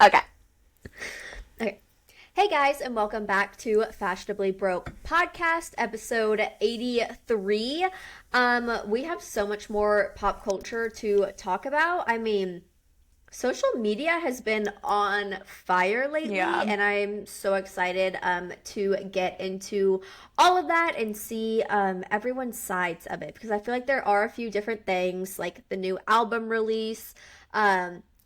Okay. Okay. Hey guys, and welcome back to Fashionably Broke podcast, episode 83. We have so much more pop culture to talk about. I mean, social media has been on fire lately, Yeah. and I'm so excited to get into all of that and see everyone's sides of it because I feel like there are a few different things, like the new album release.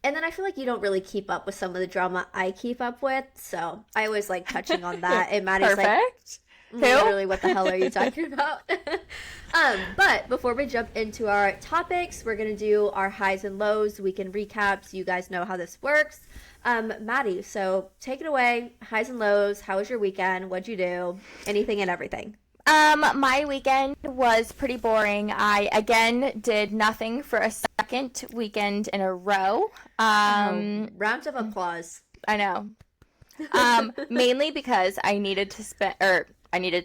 And then I feel like you don't really keep up with some of the drama I keep up with, so I always like touching on that. And Maddie's like, Perfect. literally, what the hell are you talking about? But before we jump into our topics, we're going to do our highs and lows, weekend recaps. You guys know how this works. Maddie, so take it away. Highs and lows. How was your weekend? What'd you do? Anything and everything. My weekend was pretty boring. I again did nothing for a second weekend in a row. Rounds of applause. I know. Mainly because I needed to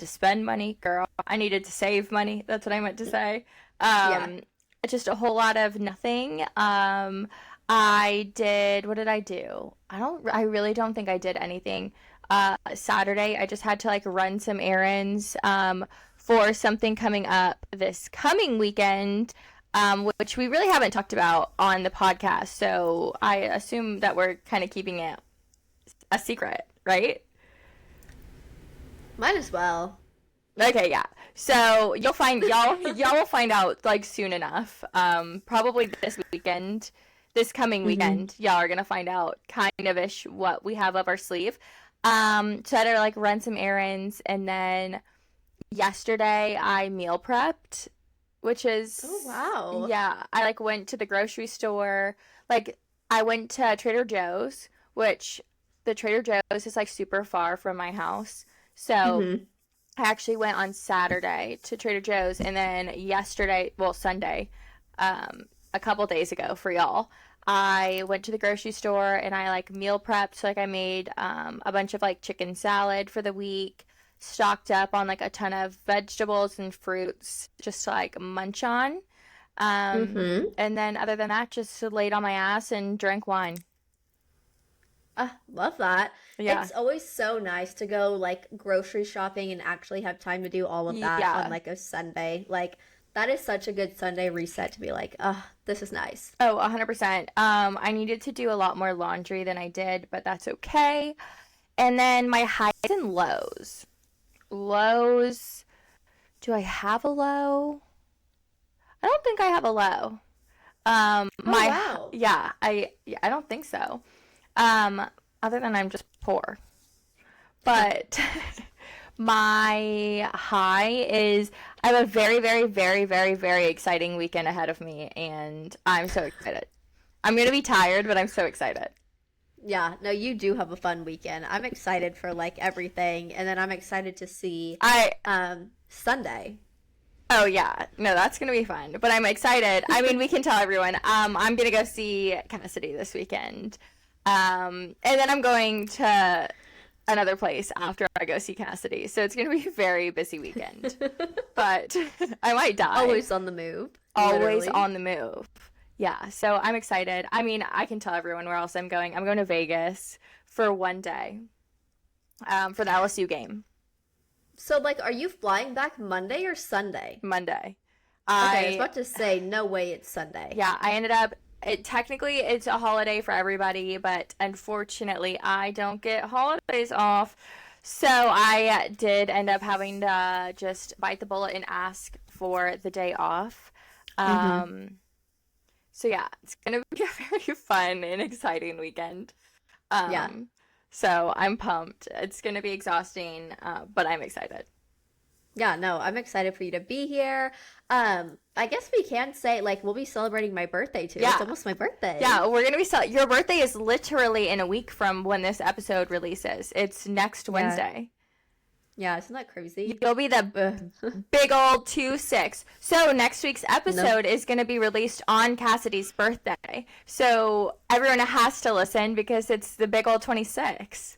spend money, girl. I needed to save money. That's what I meant to say. Yeah. Just a whole lot of nothing. What did I do? I really don't think I did anything. Saturday, I just had to like run some errands for something coming up this coming weekend, which we really haven't talked about on the podcast. So I assume that we're kind of keeping it a secret, right? Might as well. Okay, yeah. So y'all will find out like soon enough. Probably this coming weekend, y'all are gonna find out kind of ish what we have up our sleeve. So I had to like run some errands, and then yesterday I meal prepped, which is wow. Yeah, I like went to the grocery store. Like I went to Trader Joe's, which the Trader Joe's is like super far from my house. So I actually went on Saturday to Trader Joe's, and then Sunday, a couple days ago for y'all, I went to the grocery store and I like meal prepped. So like I made a bunch of like chicken salad for the week, stocked up on like a ton of vegetables and fruits just to like munch on. And then other than that, just laid on my ass and drank wine. Love that. Yeah. It's always so nice to go like grocery shopping and actually have time to do all of that Yeah. on like a Sunday. Like that is such a good Sunday reset to be like, this is nice. Oh, 100%. I needed to do a lot more laundry than I did, but that's okay. And then my highs and lows. Lows. Do I have a low? I don't think I have a low. Wow. Yeah, I don't think so. Other than I'm just poor. But my high is I have a very, very, very, very, very exciting weekend ahead of me, and I'm so excited. I'm going to be tired, but I'm so excited. Yeah, no, you do have a fun weekend. I'm excited for like everything, and then I'm excited to see Sunday. Oh yeah, no, that's gonna be fun. But I'm excited. I mean, we can tell everyone. I'm gonna go see Kassidy this weekend, and then I'm going to another place after I go see Kassidy. So it's gonna be a very busy weekend. But I might die. Always on the move. Always Literally. on the move. Yeah, so I'm excited. I mean, I can tell everyone where else I'm going. I'm going to Vegas for one day, for the LSU game. So like, are you flying back Monday or Sunday? Monday. Okay, I was about to say, no way it's Sunday. Yeah, I ended up, technically it's a holiday for everybody, but unfortunately I don't get holidays off. So I did end up having to just bite the bullet and ask for the day off. So yeah, it's going to be a very fun and exciting weekend. Yeah. So I'm pumped. It's going to be exhausting, but I'm excited. Yeah, no, I'm excited for you to be here. I guess we can say like we'll be celebrating my birthday too. Yeah. It's almost my birthday. Yeah, we're going to be your birthday is literally in a week from when this episode releases. It's next Wednesday. Yeah, isn't that crazy? You'll be the big old 2-6. So next week's episode is going to be released on Kassidy's birthday. So everyone has to listen because it's the big old 26.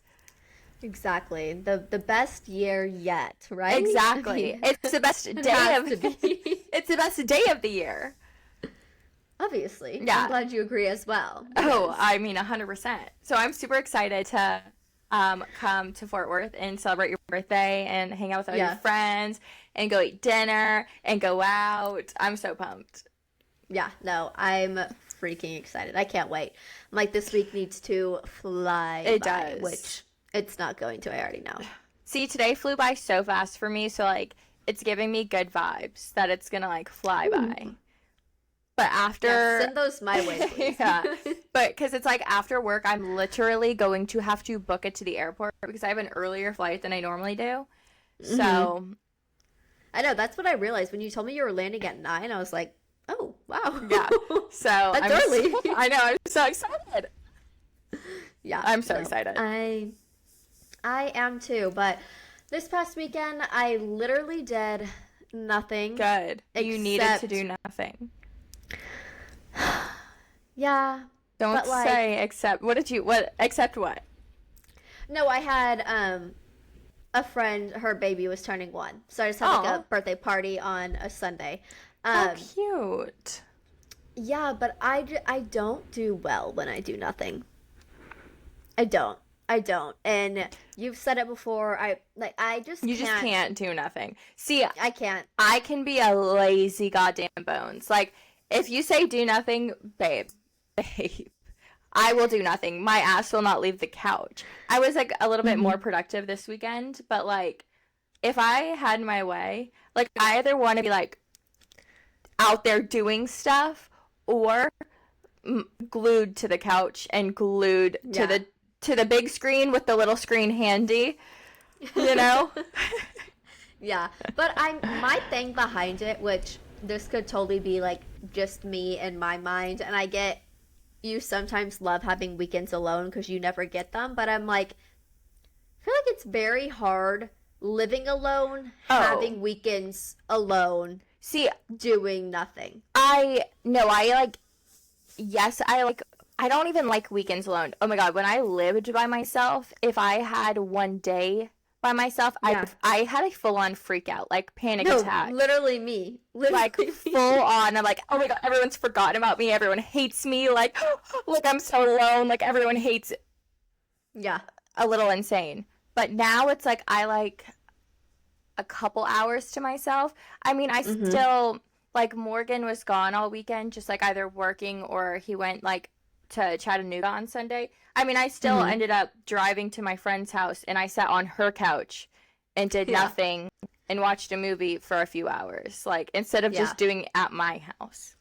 Exactly. The best year yet, right? Exactly. It's the best day has to be. It's the best day of the year. Obviously. Yeah. I'm glad you agree as well. Oh, I mean, 100%. So I'm super excited to come to Fort Worth and celebrate your birthday and hang out with all your friends and go eat dinner and go out. I'm so pumped. Yeah, no, I'm freaking excited. I can't wait. I'm like, this week needs to fly It by, does. which it's not going to. I already know. See, today flew by so fast for me, so, like, it's giving me good vibes that it's gonna, like, fly by. But after... Yeah, send those my way, please. Yeah, but because it's, like, after work, I'm literally going to have to book it to the airport because I have an earlier flight than I normally do. So... I know, that's what I realized. When you told me you were landing at 9, I was like, oh, wow. Yeah, so... That's early. I know, I'm so excited. Yeah. I'm so excited. I am too, but this past weekend, I literally did nothing. Good. You needed to do nothing. Yeah. Don't say except. Except what? No, I had a friend, her baby was turning 1. So I just had like a birthday party on a Sunday. How cute. Yeah, but I don't do well when I do nothing. I don't. And you've said it before. You just can't do nothing. See, I can't. I can be a lazy goddamn bones. Like, if you say do nothing, babe, I will do nothing. My ass will not leave the couch. I was, like, a little bit more productive this weekend, but, like, if I had my way, like, I either want to be, like, out there doing stuff or glued to the couch and glued to the big screen with the little screen handy, you know? Yeah, but my thing behind it, which this could totally be like just me in my mind, and I get you sometimes love having weekends alone because you never get them, but I'm like, I feel like it's very hard living alone, having weekends alone, doing nothing. I don't even like weekends alone. Oh my God, when I lived by myself, if I had one day by myself, I had a full-on freak out, like panic attack. Literally me. Like full on. I'm like, oh my God, everyone's forgotten about me. Everyone hates me. Like I'm so alone. Like everyone hates it. Yeah. A little insane. But now it's like I like a couple hours to myself. I mean, I still, like Morgan was gone all weekend, just like either working or he went like to Chattanooga on Sunday. I mean, I still ended up driving to my friend's house and I sat on her couch and did nothing and watched a movie for a few hours, like instead of just doing it at my house.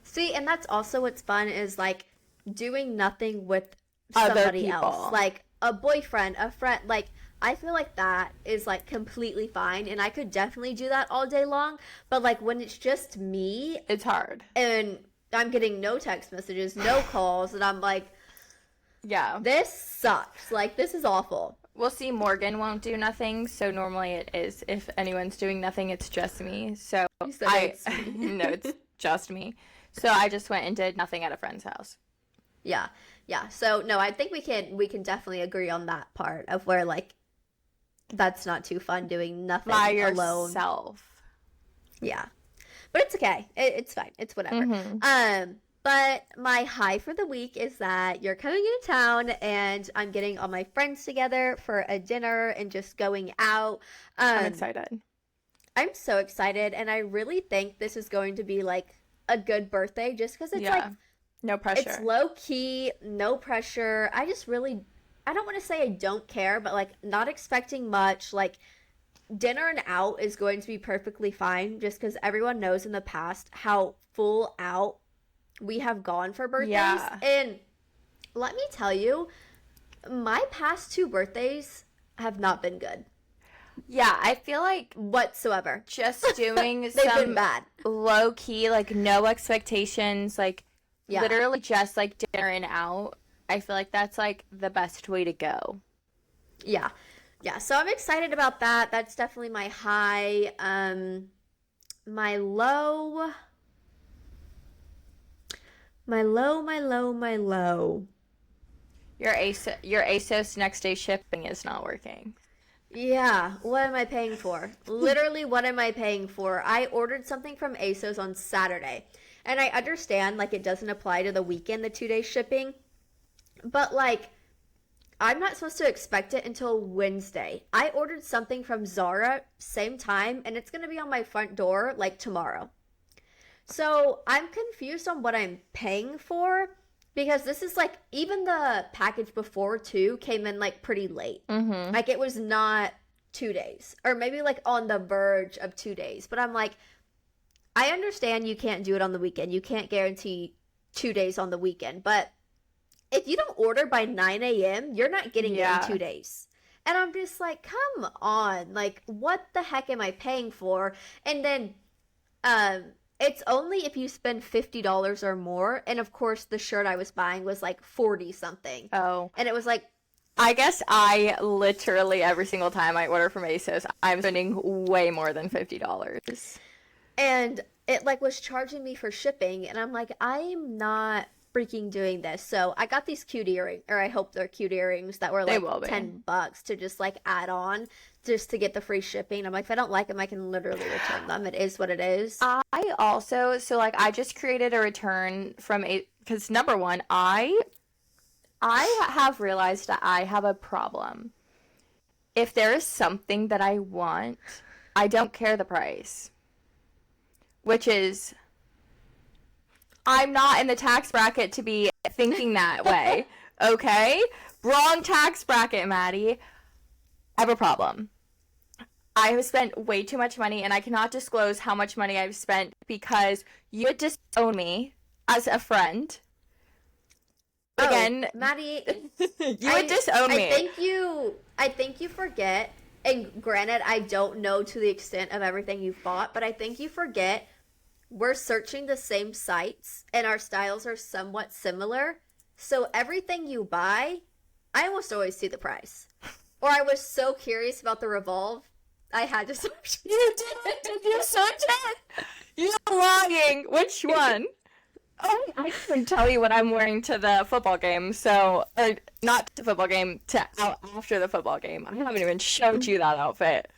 See, and that's also what's fun is like doing nothing with somebody else, like a boyfriend, a friend. Like I feel like that is like completely fine, and I could definitely do that all day long. But like when it's just me, it's hard, and I'm getting no text messages, no calls, and I'm like, this sucks. Like, this is awful. We'll see. Morgan won't do nothing, so normally it is. If anyone's doing nothing, it's just me. So no, it's just me. So I just went and did nothing at a friend's house. Yeah. So no, I think we can definitely agree on that part of where like that's not too fun doing nothing by alone. Yourself. Yeah. But it's okay. It's fine. It's whatever. But my high for the week is that you're coming into town and I'm getting all my friends together for a dinner and just going out. I'm excited. I'm so excited. And I really think this is going to be like a good birthday just because it's like no pressure. It's low key, no pressure. I don't want to say I don't care, but like not expecting much. Like dinner and out is going to be perfectly fine just because everyone knows in the past how full out we have gone for birthdays. Yeah. And let me tell you, my past 2 birthdays have not been good. Yeah, I feel like whatsoever. Just doing They've been bad. Low key, like no expectations, like literally just like dinner and out. I feel like that's like the best way to go. Yeah. So I'm excited about that. That's definitely my high. My low. Your ASOS next day shipping is not working. Yeah, what am I paying for? Literally, what am I paying for? I ordered something from ASOS on Saturday, And I understand, like, it doesn't apply to the weekend, the 2 day shipping. But, like, I'm not supposed to expect it until Wednesday. I ordered something from Zara, same time, and it's going to be on my front door, like, tomorrow. So I'm confused on what I'm paying for because this is like, even the package before too came in like pretty late. Like it was not 2 days or maybe like on the verge of 2 days. But I'm like, I understand you can't do it on the weekend. You can't guarantee 2 days on the weekend. But if you don't order by 9 a.m., you're not getting it in 2 days. And I'm just like, come on. Like, what the heck am I paying for? And then, it's only if you spend $50 or more. And of course, the shirt I was buying was like 40 something. Oh. And it was like, I guess I literally every single time I order from ASOS, I'm spending way more than $50. And it like was charging me for shipping. And I'm like, I'm not freaking doing this. So I got these cute earrings, or I hope they're cute earrings that were like $10 to just like add on just to get the free shipping. I'm like, if I don't like them, I can literally return them. It is what it is. I also, so like I just created a return from because number one, I have realized that I have a problem. If there is something that I want, I don't care the price. Which is, I'm not in the tax bracket to be thinking that way. Okay? Wrong tax bracket, Maddie. I have a problem. I have spent way too much money, and I cannot disclose how much money I've spent because you would disown me as a friend. Again, Maddie, you would disown me. I think you forget, and granted, I don't know to the extent of everything you've bought, but I think you forget we're searching the same sites, and our styles are somewhat similar. So everything you buy, I almost always see the price. Or I was so curious about the Revolve, I had to search. You did? You search it? You're lying. Which one? Oh, I can tell you what I'm wearing to the football game. So, or not to the football game, to out after the football game. I haven't even showed you that outfit.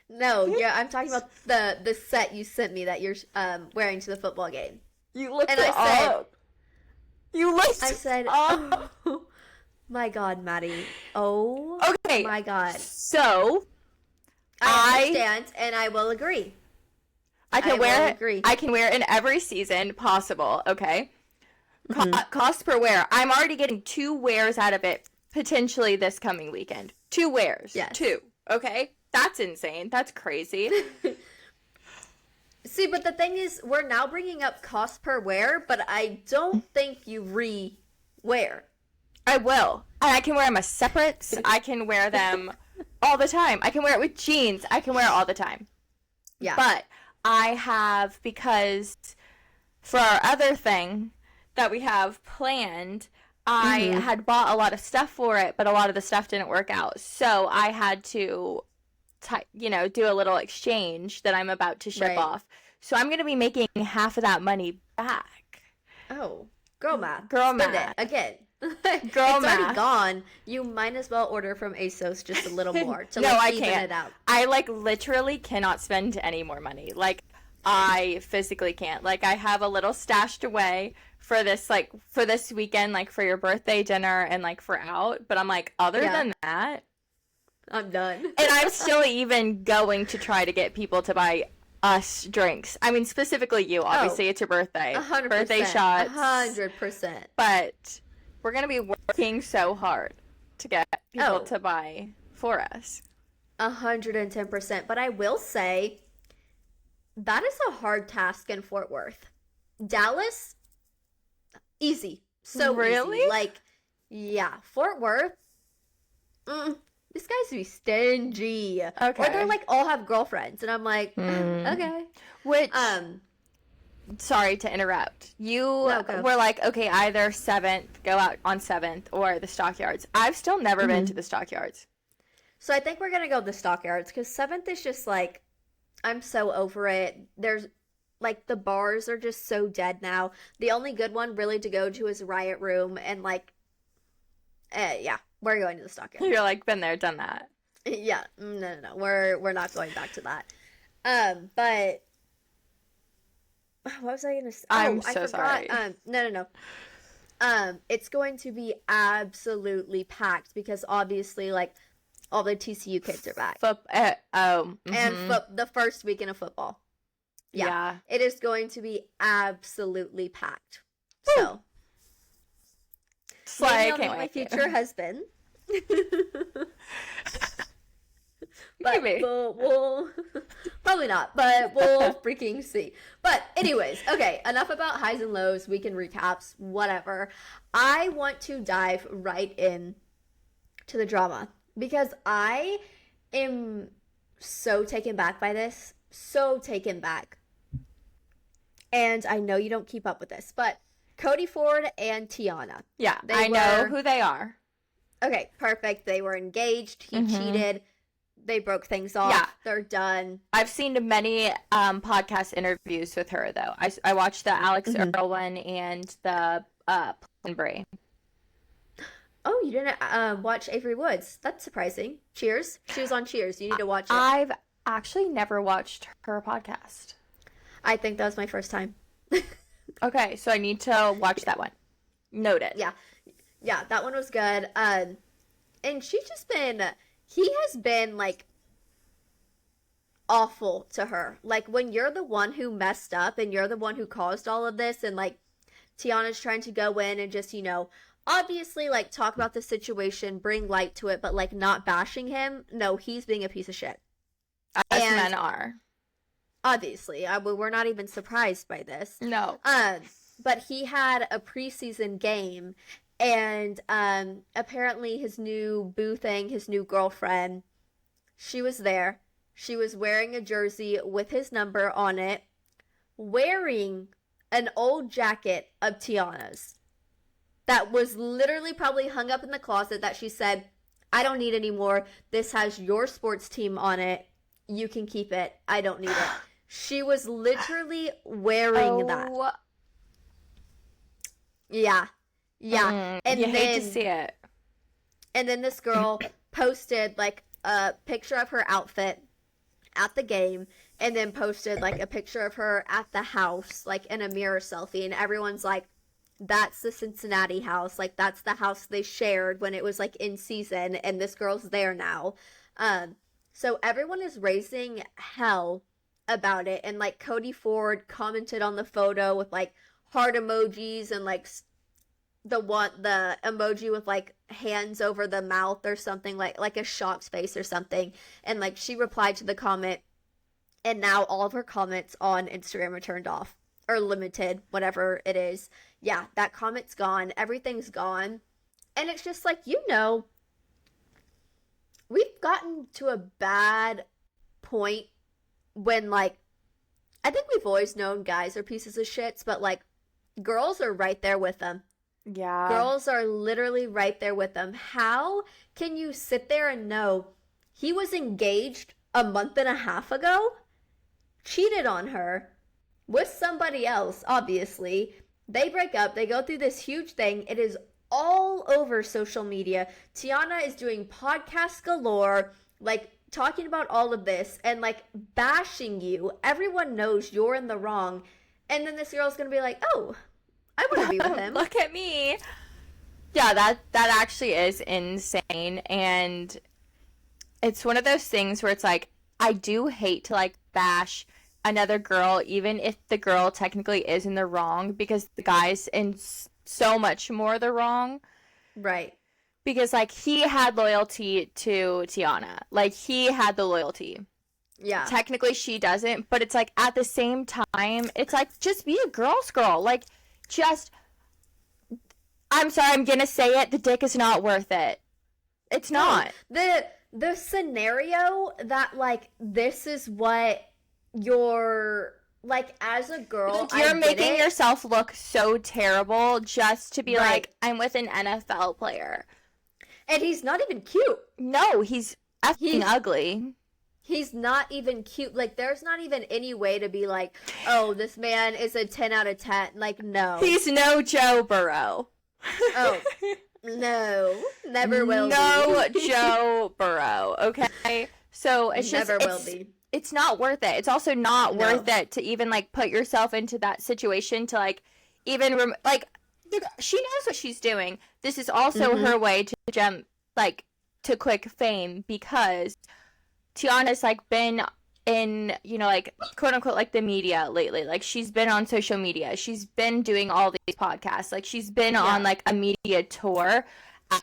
No, yeah, I'm talking about the set you sent me that you're wearing to the football game. You looked it up. You looked I said, oh my God, Maddie. Oh, okay. My God. So, I understand, and I will agree. I can wear it. I can wear it in every season possible. Okay. Cost per wear. I'm already getting 2 wears out of it potentially this coming weekend. 2 wears. Yes. 2. Okay. That's insane. That's crazy. See, but the thing is, we're now bringing up cost per wear, but I don't think you re-wear. I will. And I can wear them as separates. I can wear them all the time. I can wear it with jeans. I can wear it all the time. Yeah. But I have, because for our other thing that we have planned, I had bought a lot of stuff for it, but a lot of the stuff didn't work out. So I had to, do a little exchange that I'm about to ship off. So I'm going to be making half of that money back. Oh, girl math. Girl Spend math. it. Again. Girl it's math. already gone. You might as well order from ASOS just a little more to even it out. I literally cannot spend any more money. I physically can't. I have a little stashed away for this weekend, for your birthday dinner and for out. But I'm other than that, I'm done. And I'm still even going to try to get people to buy us drinks. I mean, specifically you. Obviously, it's your birthday. 100%. Birthday shots. 100%. But we're going to be working so hard to get people to buy for us. 110%. But I will say, that is a hard task in Fort Worth. Dallas, easy. So really? Easy. Yeah. Fort Worth, these guys be stingy. Okay. Or they're all have girlfriends. And I'm like, okay. Which, sorry to interrupt. You were okay, either 7th, go out on 7th, or the Stockyards. I've still never been to the Stockyards. So I think we're going to go to the Stockyards, because 7th is just I'm so over it. There's the bars are just so dead now. The only good one really to go to is Riot Room, and yeah, we're going to the Stockyards. You're been there, done that. Yeah, no. We're not going back to that. But what was I gonna say? I'm I so forgot. sorry. No. It's going to be absolutely packed because obviously, like, all the TCU kids are back. And the first weekend of football. Yeah. It is going to be absolutely packed. Woo. So, It's maybe I'll meet my future husband. But Maybe. we'll probably not, but we'll freaking see. But anyways, okay, enough about highs and lows, weekend recaps, whatever. I want to dive right in to the drama because I am so taken back by this. So taken back. And I know you don't keep up with this, but Cody Ford and Tiana. Yeah, I know who they are. Okay, perfect. They were engaged. He cheated. They broke things off. Yeah. They're done. I've seen many podcast interviews with her, though. I watched the Alex Earl one and the Bray. Oh, you didn't watch Avery Woods. That's surprising. Cheers. She was on Cheers. You need to watch it. I've actually never watched her podcast. I think that was my first time. Okay, so I need to watch that one. Noted. Yeah, that one was good. And he has been, like, awful to her. Like, when you're the one who messed up and you're the one who caused all of this and, like, Tiana's trying to go in and just, obviously, like, talk about the situation, bring light to it, but, like, not bashing him. No, he's being a piece of shit. As men are. Obviously. We're not even surprised by this. No. But he had a preseason game, and apparently his new boo thing, his new girlfriend, she was there. She was wearing a jersey with his number on it, wearing an old jacket of Tiana's that was literally probably hung up in the closet that she said, I don't need anymore. This has your sports team on it. You can keep it. I don't need it. She was literally wearing that. Yeah. And you hate to see it. And then this girl posted, like, a picture of her outfit at the game, and then posted, like, a picture of her at the house, like, in a mirror selfie, and everyone's like, that's the Cincinnati house. Like, that's the house they shared when it was, like, in season, and this girl's there now. So everyone is raising hell about it, and, like, Cody Ford commented on the photo with, like, heart emojis and, like, the emoji with, like, hands over the mouth or something, like a shocked face or something, and, like, she replied to the comment, and now all of her comments on Instagram are turned off or limited, whatever it is. Yeah, that comment's gone, everything's gone, and it's just like, we've gotten to a bad point when, like, I think we've always known guys are pieces of shits, but, like, girls are right there with them. Yeah. Girls are literally right there with them. How can you sit there and know he was engaged a month and a half ago, cheated on her with somebody else, obviously. They break up. They go through this huge thing. It is all over social media. Tiana is doing podcasts galore, like, talking about all of this and, like, bashing you. Everyone knows you're in the wrong. And then this girl's going to be like, oh, I want to be with him. Look at me. Yeah, that actually is insane. And it's one of those things where it's like, I do hate to, like, bash another girl, even if the girl technically is in the wrong, because the guy's in so much more the wrong. Right. Because, like, he had loyalty to Tiana. Like, he had the loyalty. Yeah. Technically, she doesn't. But it's, like, at the same time, it's, like, just be a girl's girl. Like, just, I'm sorry, I'm gonna say it, the dick is not worth it. It's not. The scenario that, like, this is what you're, like, as a girl, you're making yourself look so terrible just to be like, I'm with an NFL player. And he's not even cute. No, he's effing ugly. He's not even cute. Like, there's not even any way to be like, oh, this man is a 10 out of 10. Like, no. He's no Joe Burrow. Oh, no. Never will be. No Joe Burrow, okay? So it's just... Never will be. it's not worth it. It's also not No. worth it to even like put yourself into that situation to like even like she knows what she's doing. This is also her way to jump like to quick fame because Tiana's like been in, you know, like quote unquote like the media lately. Like she's been on social media. She's been doing all these podcasts. Like she's been on like a media tour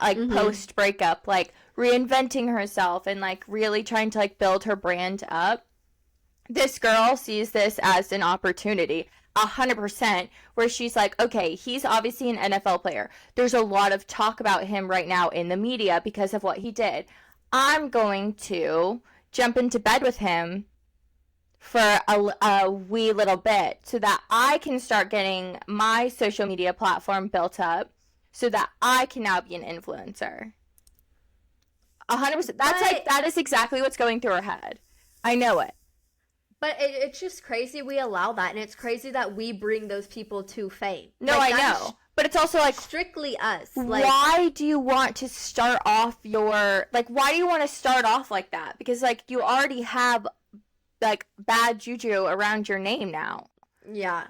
like post breakup, like reinventing herself and like really trying to like build her brand up. This girl sees this as an opportunity 100%, where she's like, okay, he's obviously an NFL player. There's a lot of talk about him right now in the media because of what he did. I'm going to jump into bed with him for a wee little bit so that I can start getting my social media platform built up so that I can now be an influencer. 100%. That's like, that is exactly what's going through her head. I know it. But it's just crazy we allow that, and it's crazy that we bring those people to fame. No, like, I know. But it's also like strictly us. Like, why do you want to start off your like? Why do you want to start off like that? Because like you already have like bad juju around your name now. Yeah.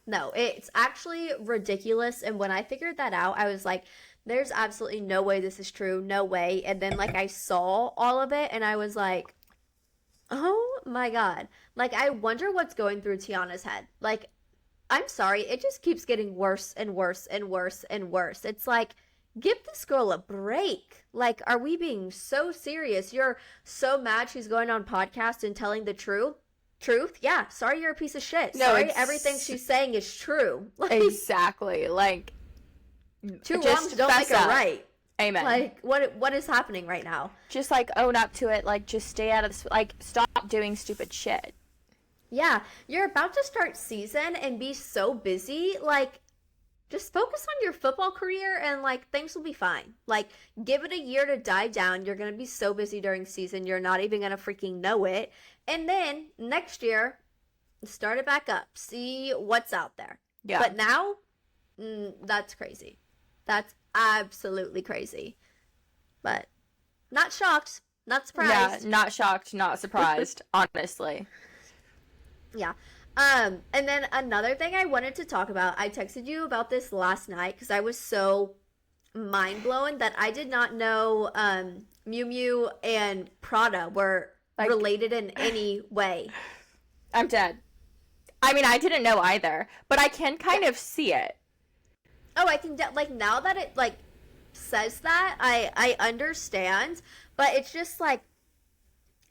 No, it's actually ridiculous. And when I figured that out, I was like, "There's absolutely no way this is true. No way." And then like I saw all of it, and I was like, "Oh my God!" Like I wonder what's going through Tiana's head. Like, I'm sorry, it just keeps getting worse and worse and worse and worse. It's like, give this girl a break. Like, are we being so serious? You're so mad she's going on podcast and telling the truth? Yeah, sorry you're a piece of shit. No, sorry everything she's saying is true. Like, exactly. Like, two wrongs don't make a right. Amen. Like, what is happening right now? Just like own up to it. Like, just stay out of this. Like, stop doing stupid shit. Yeah, you're about to start season and be so busy. Like, just focus on your football career and like things will be fine. Like, give it a year to die down. You're gonna be so busy during season, you're not even gonna freaking know it. And then next year, start it back up. See what's out there. Yeah. But now, that's crazy. That's absolutely crazy. But not shocked, not surprised. Yeah, not shocked, not surprised, honestly. Yeah. And then another thing I wanted to talk about, I texted you about this last night because I was so mind blown that I did not know Miu Miu and Prada were like, related in any way. I'm dead. I mean, I didn't know either, but I can kind of see it. Oh, I can like now that it like says that, I understand, but it's just like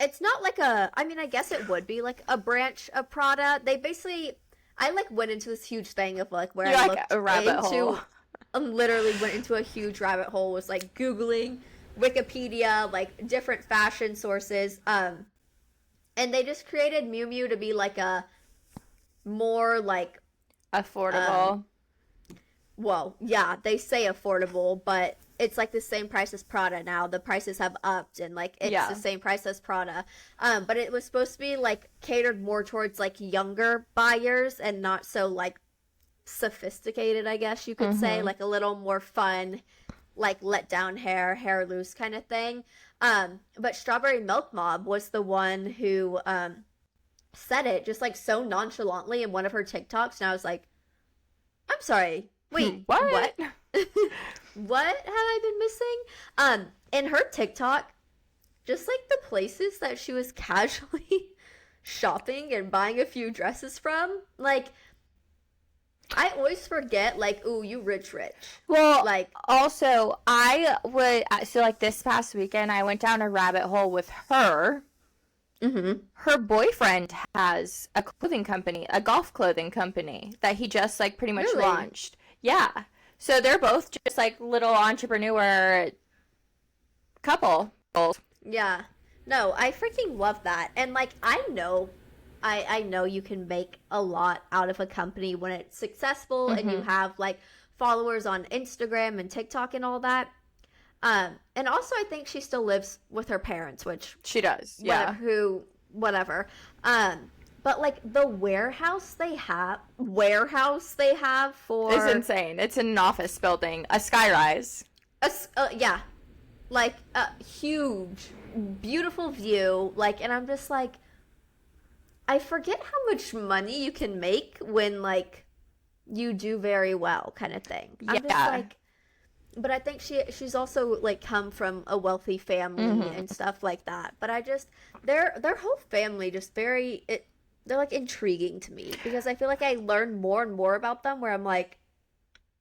it's not like I mean, I guess it would be like a branch of Prada. They basically, I like went into this huge thing of like where I looked a rabbit hole. Literally went into a huge rabbit hole, was like Googling Wikipedia, like different fashion sources. And they just created Miu Miu to be like a more like affordable. Well, yeah, they say affordable, but it's like the same price as Prada now. The prices have upped and like it's the same price as Prada. But it was supposed to be like catered more towards like younger buyers and not so like sophisticated, I guess you could say, like a little more fun, like let down hair loose kind of thing. But Strawberry Milk Mob was the one who said it just like so nonchalantly in one of her TikToks, and I was like, I'm sorry. Wait, what? What have I been missing? In her TikTok, just like the places that she was casually shopping and buying a few dresses from, like, I always forget, like, ooh, you rich. Well, like, also, so like this past weekend, I went down a rabbit hole with her. Her boyfriend has a clothing company, a golf clothing company that he just like pretty much launched. Yeah. So they're both just like little entrepreneur couple. Yeah. No, I freaking love that. And like I know you can make a lot out of a company when it's successful and you have like followers on Instagram and TikTok and all that. And also I think she still lives with her parents, which she does. Yeah. Whatever. But like the warehouse they have for it's insane. It's an office building, a skyrise. Yeah, like a huge, beautiful view. Like, and I'm just like, I forget how much money you can make when like you do very well, kind of thing. I'm just Yeah. like, but I think she's also like come from a wealthy family and stuff like that. But I just their whole family just they're like intriguing to me because I feel like I learn more and more about them where I'm like,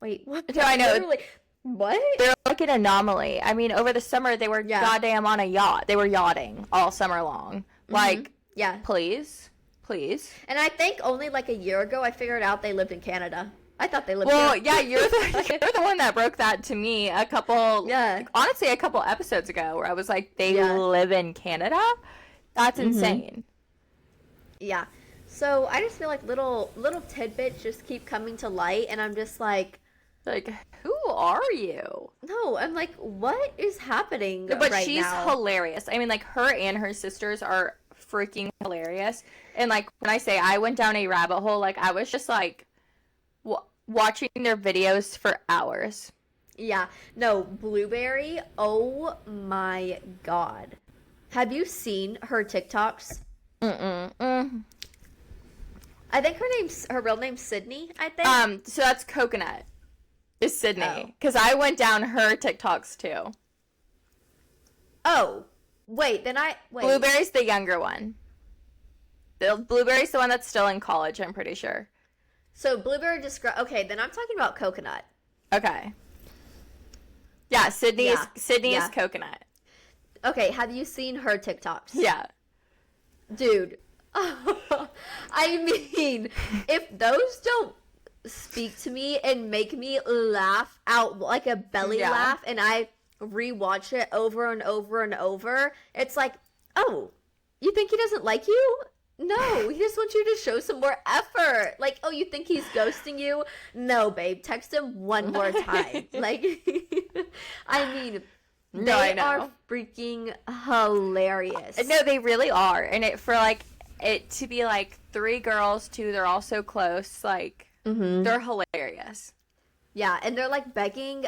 wait, what? No, I know. Literally, what? They're like an anomaly. I mean, over the summer they were goddamn on a yacht. They were yachting all summer long. Like, yeah, please. And I think only like a year ago I figured out they lived in Canada. I thought they lived Well, here. yeah, you're the one that broke that to me honestly, a couple episodes ago where I was like, they live in Canada? That's insane. Yeah. So I just feel like little tidbits just keep coming to light and I'm just like, who are you? no, I'm like, what is happening But right she's now? hilarious. I mean, like, her and her sisters are freaking hilarious. And, like, when I say I went down a rabbit hole, like, I was just, like, watching their videos for hours. Yeah. No, Blueberry, oh my God. Have you seen her TikToks? I think her real name's Sydney, I think. So that's Coconut. Is Sydney. Because I went down her TikToks, too. Oh. Wait. Blueberry's the younger one. Blueberry's the one that's still in college, I'm pretty sure. So Blueberry okay, then I'm talking about Coconut. Okay. Yeah, Sydney is Coconut. Okay, have you seen her TikToks? Yeah. Dude. I mean, if those don't speak to me and make me laugh out like a belly laugh and I rewatch it over and over and over, it's like, oh, you think he doesn't like you? No, he just wants you to show some more effort. Like, oh, you think he's ghosting you? No, babe, text him one more time. Like, I mean, they are freaking hilarious. No, they really are. And it to be like three girls too, they're all so close, like they're hilarious. Yeah, and they're like begging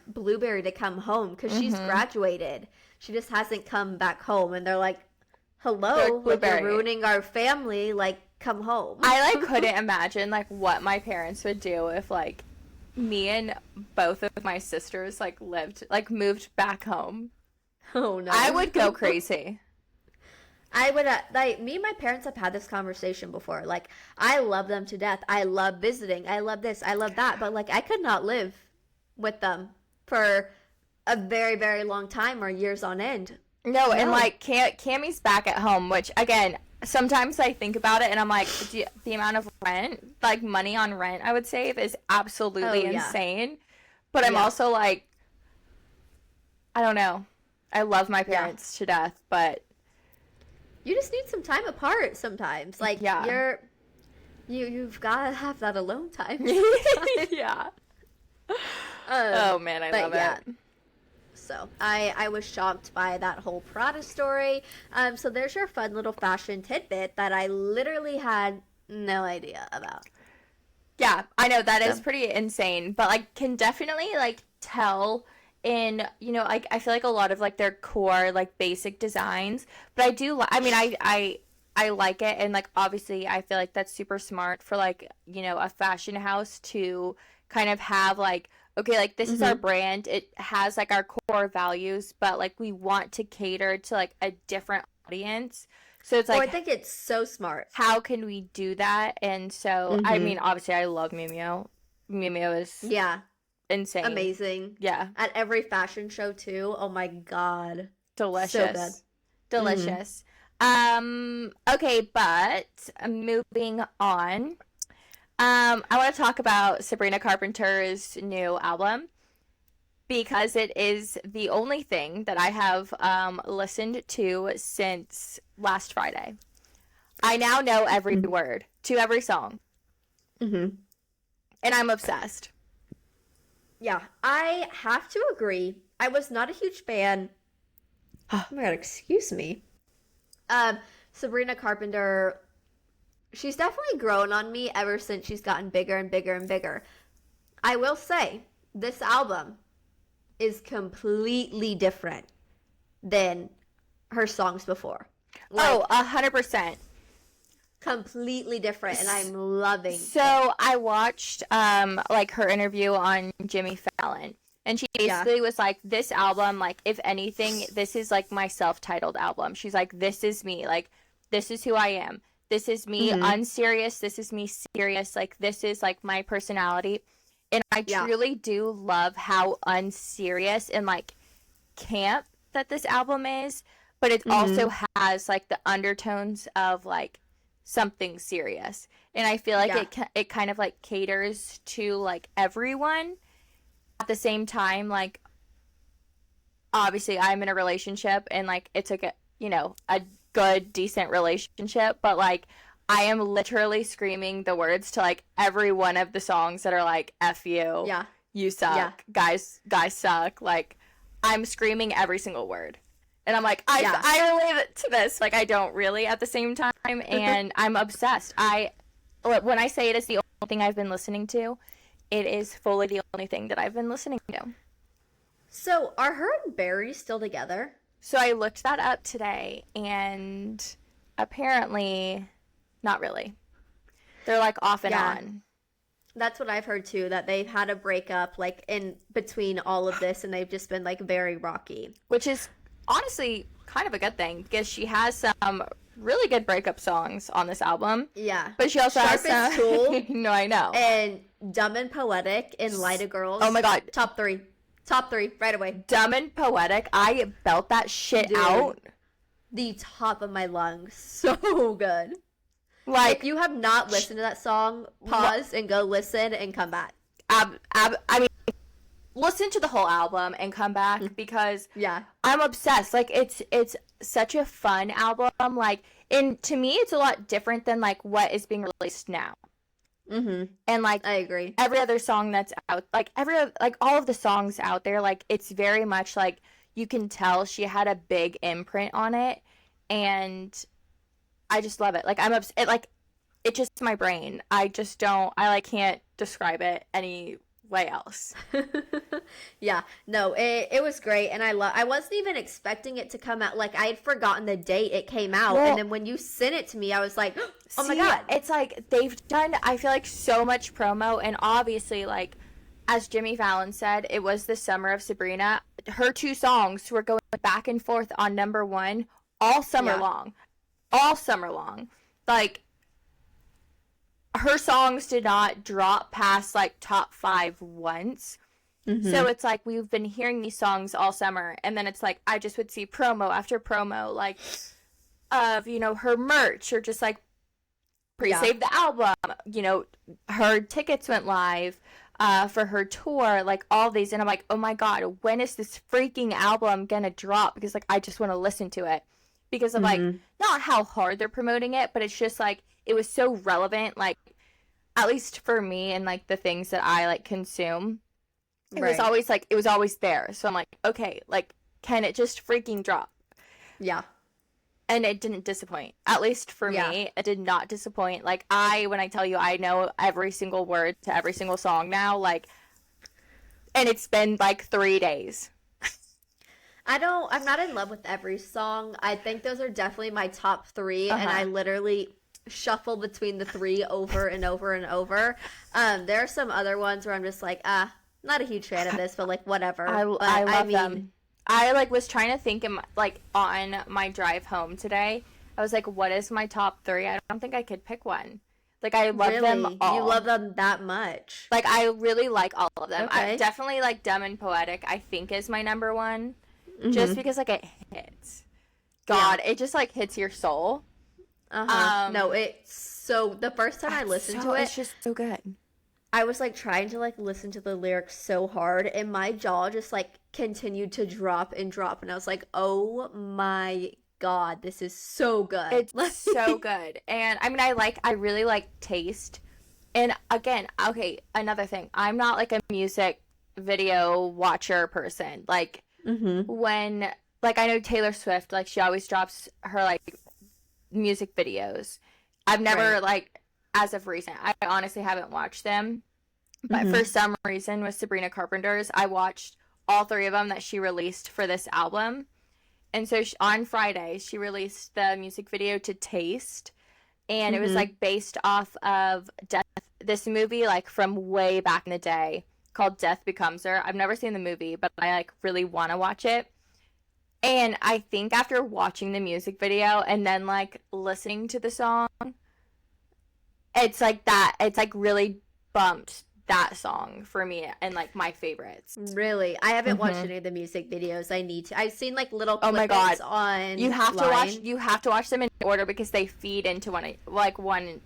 Blueberry to come home because she's graduated. She just hasn't come back home, and they're like, hello, like, you're ruining our family, like, come home. I like couldn't imagine like what my parents would do if like me and both of my sisters like moved back home. Oh no. I would go crazy. I would like, me and my parents have had this conversation before. Like, I love them to death. I love visiting. I love this. I love that. But like, I could not live with them for a very, very long time or years on end. No, and like Cammy's back at home, which again, sometimes I think about it and I'm like, the amount of rent, like money on rent I would save is absolutely insane. But I'm also like, I don't know. I love my parents to death, but you just need some time apart sometimes. Like, you've got to have that alone time. Yeah. Oh man, I love it. So I was shocked by that whole Prada story. So there's your fun little fashion tidbit that I literally had no idea about. Yeah, I know that is pretty insane, but like can definitely like tell in, you know, like I feel like a lot of like their core like basic designs, but I do I mean I like it, and like obviously I feel like that's super smart for like, you know, a fashion house to kind of have like, okay, like this is our brand. It has like our core values, but like we want to cater to like a different audience. So it's like, I think it's so smart. How can we do that? And so, I mean, obviously I love Miu Miu. Miu Miu is insane. Amazing. Yeah. At every fashion show too. Oh my God. Delicious. So good. Delicious. Okay, but moving on. I want to talk about Sabrina Carpenter's new album because it is the only thing that I have listened to since last Friday. I now know every word to every song. And I'm obsessed. Yeah, I have to agree. I was not a huge fan. Oh my God, excuse me. Sabrina Carpenter, she's definitely grown on me ever since she's gotten bigger and bigger and bigger. I will say, this album is completely different than her songs before. Like, 100%. completely different, and I'm loving it. So I watched like her interview on Jimmy Fallon, and she basically was like, this album, like, if anything, this is like my self-titled album. She's like, this is me, like, this is who I am, this is me unserious, this is me serious, like, this is like my personality. And I truly do love how unserious and like camp that this album is, but it also has like the undertones of like something serious. And I feel like it kind of like caters to like everyone. At the same time, like, obviously I'm in a relationship and like it's like a good, decent relationship, but like I am literally screaming the words to like every one of the songs that are like F you, you suck, guys suck. Like, I'm screaming every single word. And I'm like, I relate to this. Like, I don't really at the same time. And I'm obsessed. When I say it is the only thing I've been listening to, it is fully the only thing that I've been listening to. So, are her and Barry still together? So I looked that up today, and apparently not really. They're like off and on. That's what I've heard too, that they've had a breakup like in between all of this, and they've just been like very rocky. Which is honestly kind of a good thing, because she has some really good breakup songs on this album. Yeah. But she also has some... Tool. No, I know. And Dumb and Poetic and Lyta Girls. Oh my god. Top three right away. Dumb and Poetic. I belt that shit out. The top of my lungs. So good. Like, if you have not listened to that song, pause and go listen and come back. I mean, listen to the whole album and come back, because I'm obsessed. Like, it's such a fun album. Like, and to me, it's a lot different than like what is being released now. And like, I agree. Every other song that's out, like all of the songs out there, like, it's very much like you can tell she had a big imprint on it, and I just love it. Like, I'm it just my brain. I can't describe it any way else. No, it was great, and I wasn't even expecting it to come out. Like, I had forgotten the date it came out, and then when you sent it to me, I was like, oh my god. It's like they've done, I feel like, so much promo, and obviously, like, as Jimmy Fallon said, it was the summer of Sabrina. Her two songs were going back and forth on #1 all summer long. All summer long. Like, her songs did not drop past like top 5 once. So it's like we've been hearing these songs all summer, and then it's like I just would see promo after promo, like, of, her merch, or just like pre-save the album, her tickets went live for her tour, like all these, and I'm like, oh my god, when is this freaking album gonna drop? Because like I just want to listen to it, because of like, not how hard they're promoting it, but it's just like it was so relevant, like, at least for me and like the things that I like consume. It was always like, it was always there. So I'm like, okay, like, can it just freaking drop? Yeah. And it didn't disappoint. At least for me, it did not disappoint. Like, when I tell you I know every single word to every single song now, like, and it's been like 3 days. I'm not in love with every song. I think those are definitely my top 3, and I literally shuffle between the 3 over and over and over. There are some other ones where I'm just like, not a huge fan of this, but like, whatever. I love them. I like was trying to think on my drive home today. I was like, what is my top 3? I don't think I could pick one. Like, I love them all. You love them that much? Like, I really like all of them. Okay. I definitely like Dumb and Poetic, I think, is my #1. Just because like it hits. God, it just like hits your soul. No, the first time I listened to it, it's just so good. I was like trying to like listen to the lyrics so hard, and my jaw just like continued to drop and drop, and I was like, oh my god, this is so good. It's so good. And I mean, I really like Taste. And again, okay, another thing, I'm not like a music video watcher person. Like, when, like, I know Taylor Swift, like, she always drops her like music videos. I've never like, as of recent, I honestly haven't watched them, but for some reason with Sabrina Carpenter's, I watched all 3 of them that she released for this album. And so on Friday she released the music video to Taste, and it was like based off of this movie like from way back in the day called Death Becomes Her. I've never seen the movie, but I like really want to watch it. And I think after watching the music video and then like listening to the song, it's like that. It's like really bumped that song for me and like my favorites. Really? I haven't watched any of the music videos. I need to. I've seen like little clips on you have to watch them in order because they feed into one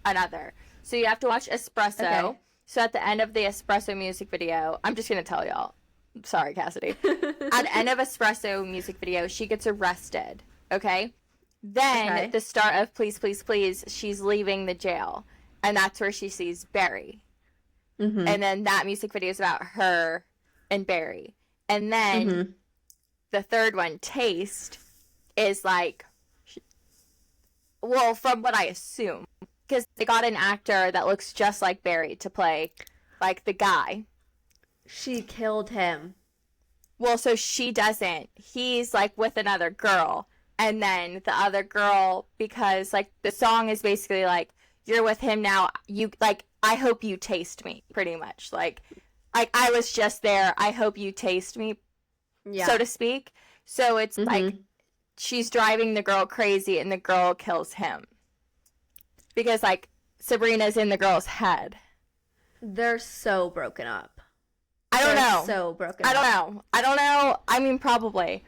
another. So you have to watch Espresso. Okay. So at the end of the Espresso music video, I'm just going to tell y'all. Sorry, Kassidy. At the end of Espresso music video, she gets arrested, okay? Then the start of Please, Please, Please, she's leaving the jail. And that's where she sees Barry. And then that music video is about her and Barry. And then the third one, Taste, is like, well, from what I assume, because they got an actor that looks just like Barry to play, like, the guy. She killed him. Well, so she doesn't. He's, like, with another girl. And then the other girl, because, like, the song is basically, like, you're with him now, you, like, I hope you taste me, pretty much. Like I was just there. I hope you taste me, so to speak. So it's like she's driving the girl crazy and the girl kills him. Because, like, Sabrina's in the girl's head. They're so broken up. I don't know. So broken up. I don't know. I mean, probably.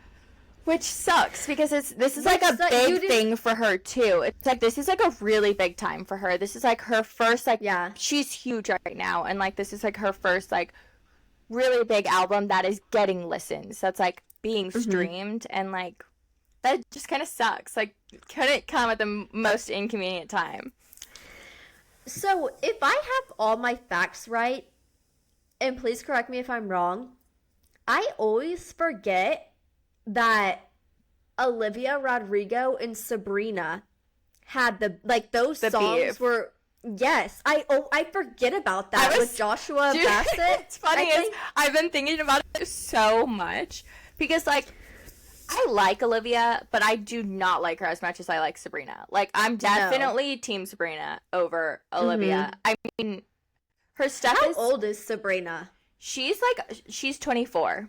Which sucks because this is like a big thing for her too. It's like this is like a really big time for her. This is like her first she's huge right now, and like this is like her first like really big album that is getting listens. That's like being streamed, and like that just kind of sucks. Like couldn't come at the most inconvenient time. So if I have all my facts right, and please correct me if I'm wrong, I always forget that Olivia Rodrigo and Sabrina had those songs beef. Were I forget about that with Joshua Bassett. It's funny I've been thinking about it so much because like I like Olivia, but I do not like her as much as I like Sabrina. Like I'm definitely team Sabrina over Olivia. I mean, her stuff How old is Sabrina? She's 24.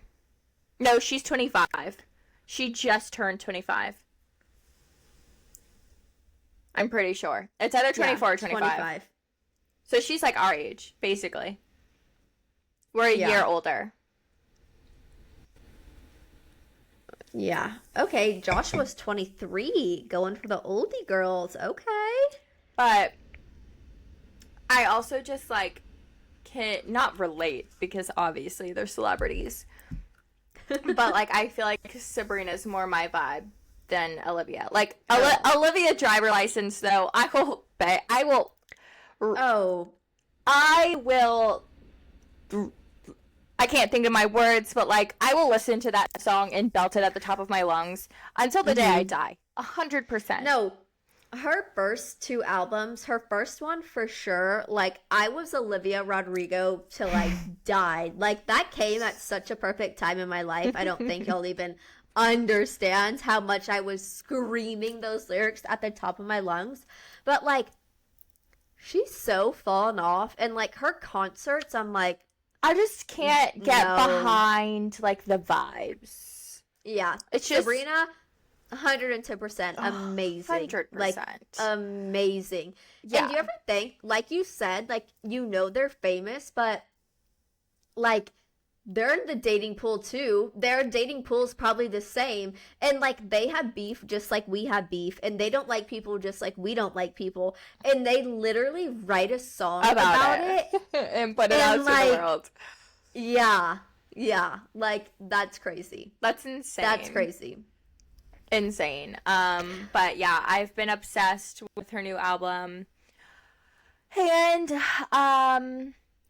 No, she's 25. She just turned 25. I'm pretty sure. It's either 24 or 25. So she's like our age, basically. We're a year older. Yeah. Okay, Joshua's 23, going for the oldie girls. Okay. But I also just like can not relate because obviously they're celebrities. But like I feel like Sabrina's more my vibe than Olivia. Like Olivia driver license though, I can't think of my words, but like I will listen to that song and belt it at the top of my lungs until the day I die. 100%. No, her first two albums, her first one for sure, like I was Olivia Rodrigo till I died. Like that came at such a perfect time in my life. I don't think y'all even understand how much I was screaming those lyrics at the top of my lungs. But like she's so fallen off, and like her concerts, I'm like, I just can't get behind like the vibes. Yeah, it's just Sabrina, 110% amazing. 100%. Like amazing. Yeah. And do you ever think, like you said, like they're famous, but like they're in the dating pool too. Their dating pool's probably the same. And like they have beef just like we have beef. And they don't like people just like we don't like people. And they literally write a song about it. And put it out to the world. Yeah. Yeah. Like that's crazy. That's insane. That's crazy. Insane. But yeah, I've been obsessed with her new album. And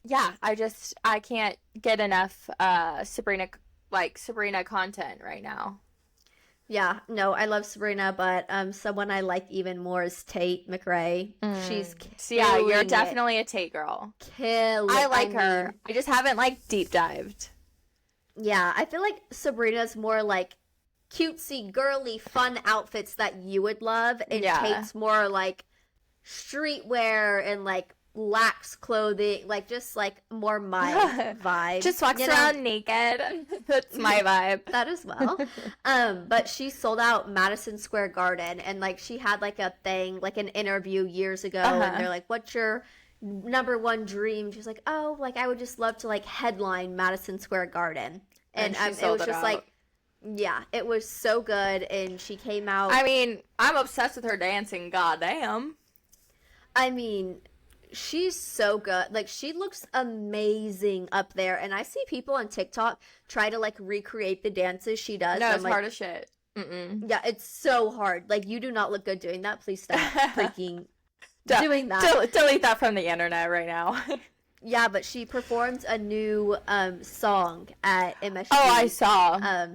yeah, I can't get enough Sabrina content right now. Yeah, no, I love Sabrina, but someone I like even more is Tate McRae. She's you're definitely a Tate girl. I like her. I just haven't like deep dived. Yeah, I feel like Sabrina's more like cutesy, girly, fun outfits that you would love, and Tate's more like streetwear and like lax clothing, like just like more my vibe. Just walks around naked. That's my vibe. That as well. But she sold out Madison Square Garden, and like she had like a thing, like an interview years ago, and they're like, "What's your number one dream?" She's like, "Oh, like I would just love to like headline Madison Square Garden," and it was just like, yeah, it was so good, and she came out. I mean, I'm obsessed with her dancing. Goddamn. I mean, she's so good. Like, she looks amazing up there. And I see people on TikTok try to, like, recreate the dances she does. No, it's like, hard as shit. Mm-mm. Yeah, it's so hard. Like, you do not look good doing that. Please stop freaking doing that. Delete that from the internet right now. Yeah, but she performed a new song at MSG. Oh, I saw.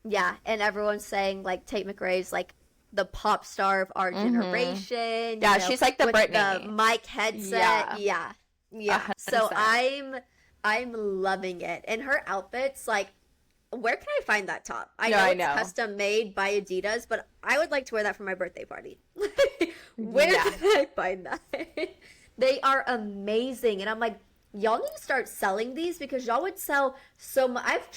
Yeah, and everyone's saying, like, Tate McRae's, like, the pop star of our generation. Yeah, she's like the Britney. The mic headset. Yeah. 100%. So I'm loving it. And her outfits, like, where can I find that top? I know it's custom made by Adidas, but I would like to wear that for my birthday party. Where can I find that? They are amazing. And I'm like, y'all need to start selling these because y'all would sell so much. I've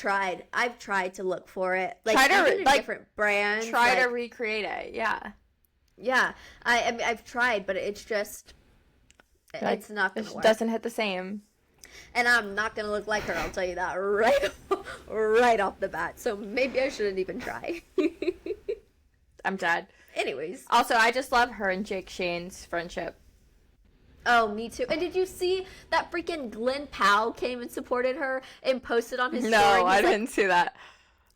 tried to look for it. Like, even in different brands. Try to recreate it. Yeah. Yeah. I mean, I've tried, but it's just, it's not going to work. It doesn't hit the same. And I'm not going to look like her. I'll tell you that right off the bat. So maybe I shouldn't even try. I'm dead. Anyways. Also, I just love her and Jake Shane's friendship. Oh, me too. And did you see that freaking Glenn Powell came and supported her and posted on his story? No, I didn't see that.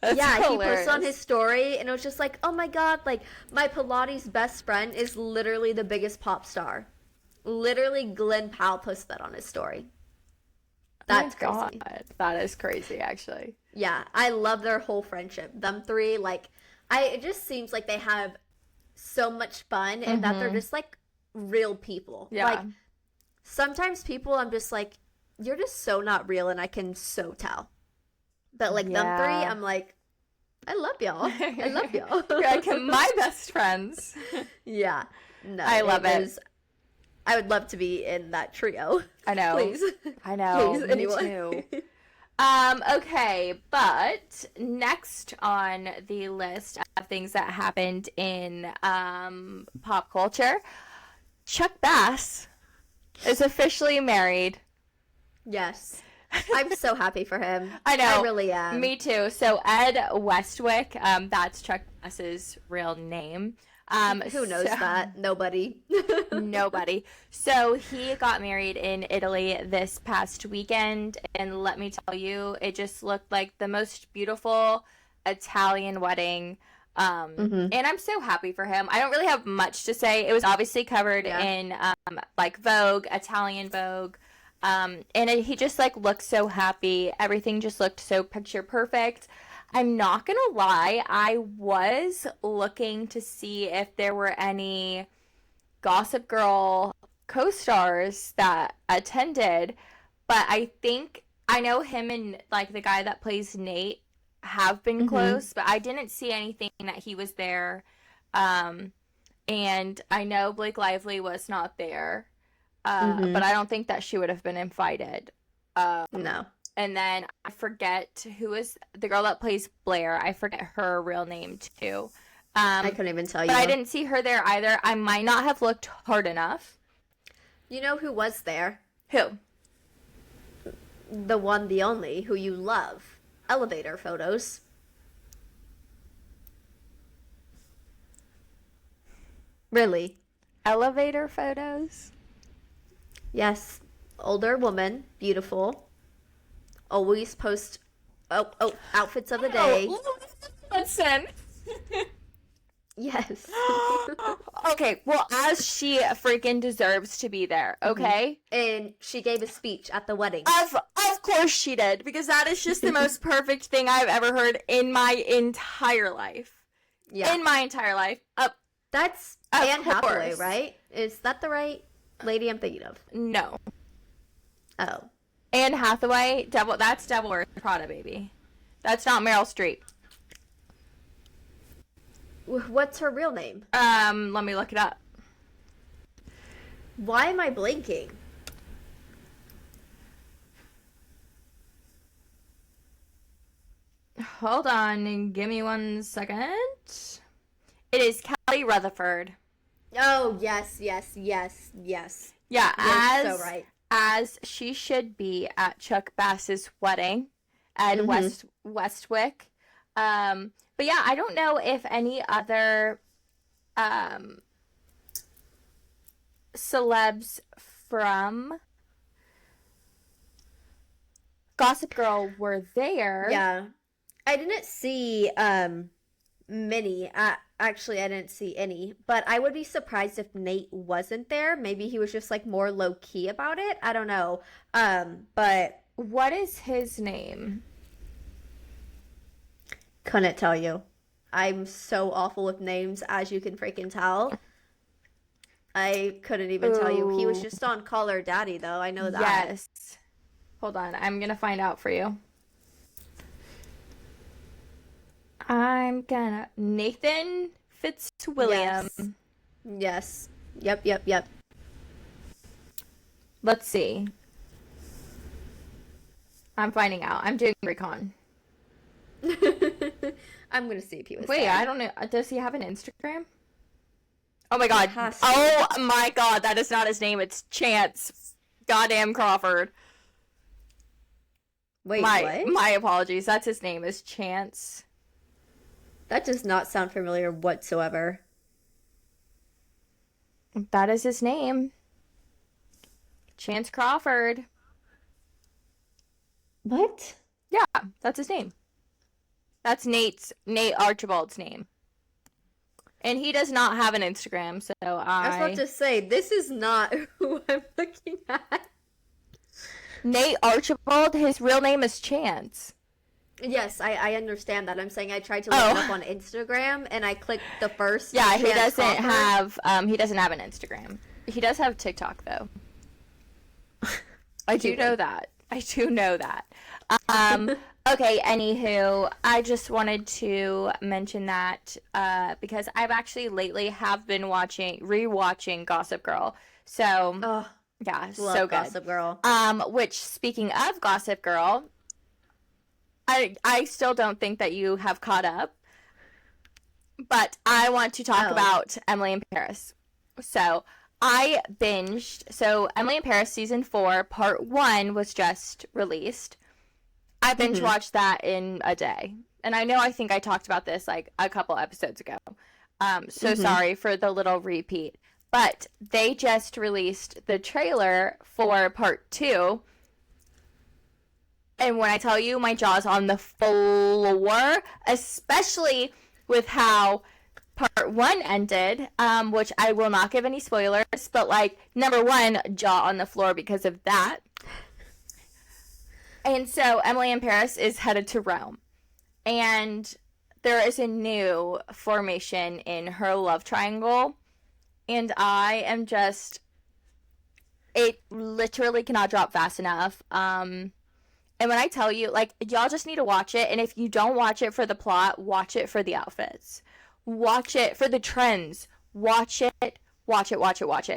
That's hilarious. He posted on his story, and it was just like, oh my god, like, my Pilates best friend is literally the biggest pop star. Literally, Glenn Powell posted that on his story. That's crazy. God. That is crazy, actually. Yeah, I love their whole friendship. Them three, like, it just seems like they have so much fun, and that they're just, like, real people. Yeah. Like, sometimes people, I'm just like, you're just so not real, and I can so tell. But like them three, I'm like, I love y'all. I love y'all. You're like my best friends. Yeah. No, I love it. I would love to be in that trio. I know. Please. I know. Please, me anyone. Too. Okay, but next on the list of things that happened in pop culture, Chuck Bass is officially married. Yes. I'm so happy for him. I know. I really am. Me too. So Ed Westwick, that's Chuck Bass's real name. Who knows that? Nobody. Nobody. So he got married in Italy this past weekend, and let me tell you, it just looked like the most beautiful Italian wedding. And I'm so happy for him. I don't really have much to say. It was obviously covered in like Vogue, Italian Vogue. And he just like looked so happy. Everything just looked so picture perfect. I'm not gonna lie, I was looking to see if there were any Gossip Girl co-stars that attended, but I know him and like the guy that plays Nate have been close, but I didn't see anything that he was there. And I know Blake Lively was not there. But I don't think that she would have been invited. No. And then I forget who is the girl that plays Blair. I forget her real name too. I couldn't even tell you. But I didn't see her there either. I might not have looked hard enough. You know who was there? Who? The one, the only, who you love. Elevator photos. Really? Elevator photos? Yes. Older woman, beautiful. Always post outfits of the day. Listen. Yes. Okay, well, as she freaking deserves to be there, okay? And she gave a speech at the wedding. Of course she did, because that is just the most perfect thing I've ever heard in my entire life. Yeah. In my entire life. That's Anne Hathaway, right? Is that the right lady I'm thinking of? No. Oh. Anne Hathaway, that's Devil Wears Prada, baby. That's not Meryl Streep. What's her real name? Let me look it up. Why am I blinking? Hold on and give me 1 second. It is Kelly Rutherford. Oh, yes, yes, yes, yes. Yeah, You're so right. as she should be at Chuck Bass's wedding at Westwick. But yeah, I don't know if any other celebs from Gossip Girl were there. Yeah. I didn't see many. Actually, I didn't see any. But I would be surprised if Nate wasn't there. Maybe he was just like more low key about it. I don't know. But what is his name? Couldn't tell you. I'm so awful with names, as you can freaking tell. I couldn't even tell you. He was just on Call Her Daddy, though. I know that. Yes. Hold on. I'm going to find out for you. Nathan Fitzwilliam. Yes. Yep. Let's see. I'm finding out. I'm doing recon. I'm going to see if he was Wait, there. I don't know. Does he have an Instagram? Oh my god. Oh my god, that is not his name. It's Chance. Goddamn Crawford. Wait, what? My apologies. That's his name, is Chance. That does not sound familiar whatsoever. That is his name. Chance Crawford. What? Yeah, that's his name. That's Nate Archibald's name. And he does not have an Instagram, so I was about to say, this is not who I'm looking at. Nate Archibald, his real name is Chance. Yes, I understand that. I'm saying I tried to look it up on Instagram, and I clicked the first. Yeah, he Chance doesn't Crawford. have he doesn't have an Instagram. He does have TikTok though. I do know that. Okay, anywho, I just wanted to mention that because I've actually lately have been rewatching Gossip Girl. So, yeah, so good. Gossip Girl. Which, speaking of Gossip Girl, I still don't think that you have caught up, but I want to talk about Emily in Paris. So, I binged. So, Emily in Paris season 4, part 1 was just released. I binge watched that in a day. And I think I talked about this like a couple episodes ago. So sorry for the little repeat. But they just released the trailer for part 2. And when I tell you, my jaw's on the floor, especially with how part 1 ended, which I will not give any spoilers, but like, number 1, jaw on the floor because of that. And so Emily in Paris is headed to Rome. And there is a new formation in her love triangle. And I am just... It literally cannot drop fast enough. And when I tell you, like, y'all just need to watch it. And if you don't watch it for the plot, watch it for the outfits. Watch it for the trends. Watch it.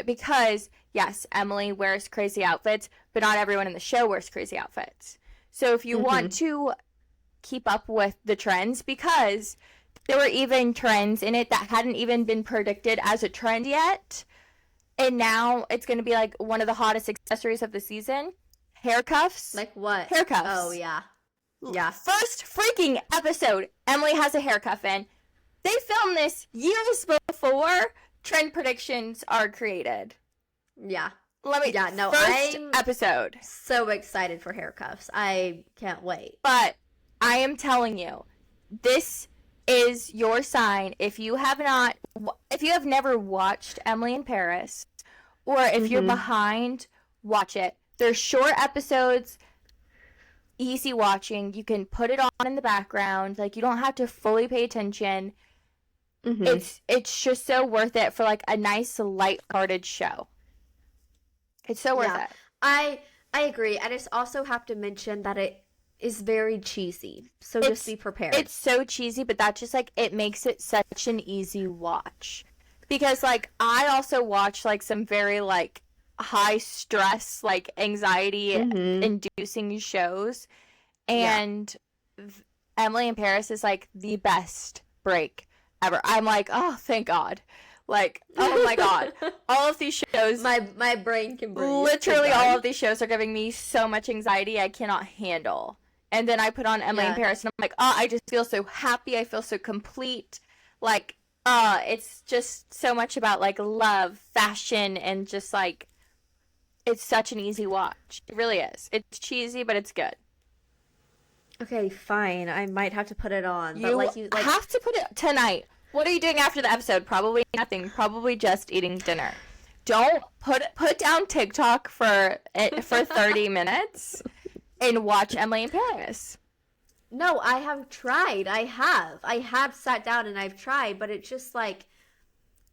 Because, yes, Emily wears crazy outfits, but not everyone in the show wears crazy outfits. So if you want to keep up with the trends, because there were even trends in it that hadn't even been predicted as a trend yet, and now it's going to be like one of the hottest accessories of the season. Hair cuffs. Like what? Hair cuffs. Oh, yeah. Yeah. First freaking episode, Emily has a hair cuff in. They filmed this years before trend predictions are created. Yeah. First episode. So excited for hair cuffs. I can't wait. But I am telling you, this is your sign. If you have never watched Emily in Paris, or if you're behind, watch it. They're short episodes, easy watching. You can put it on in the background. Like, you don't have to fully pay attention. It's just so worth it for like a nice light-hearted show. It's so worth it. I agree. I just also have to mention that it is very cheesy. So just be prepared. It's so cheesy, but that just like, it makes it such an easy watch. Because like, I also watch like some very like high stress, like anxiety inducing shows. And Emily in Paris is like the best break ever. I'm like, oh, thank God. Like, oh my God. All of these shows. My brain can breathe. Literally all of these shows are giving me so much anxiety I cannot handle. And then I put on Emily in Paris and I'm like, oh, I just feel so happy. I feel so complete. Like, it's just so much about like love, fashion, and just like, it's such an easy watch. It really is. It's cheesy, but it's good. Okay, fine. I might have to put it on. You have to put it tonight. What are you doing after the episode? Probably nothing. Probably just eating dinner. Don't put down TikTok for 30 minutes and watch Emily in Paris. No, I have tried. I have sat down and I've tried, but it's just like,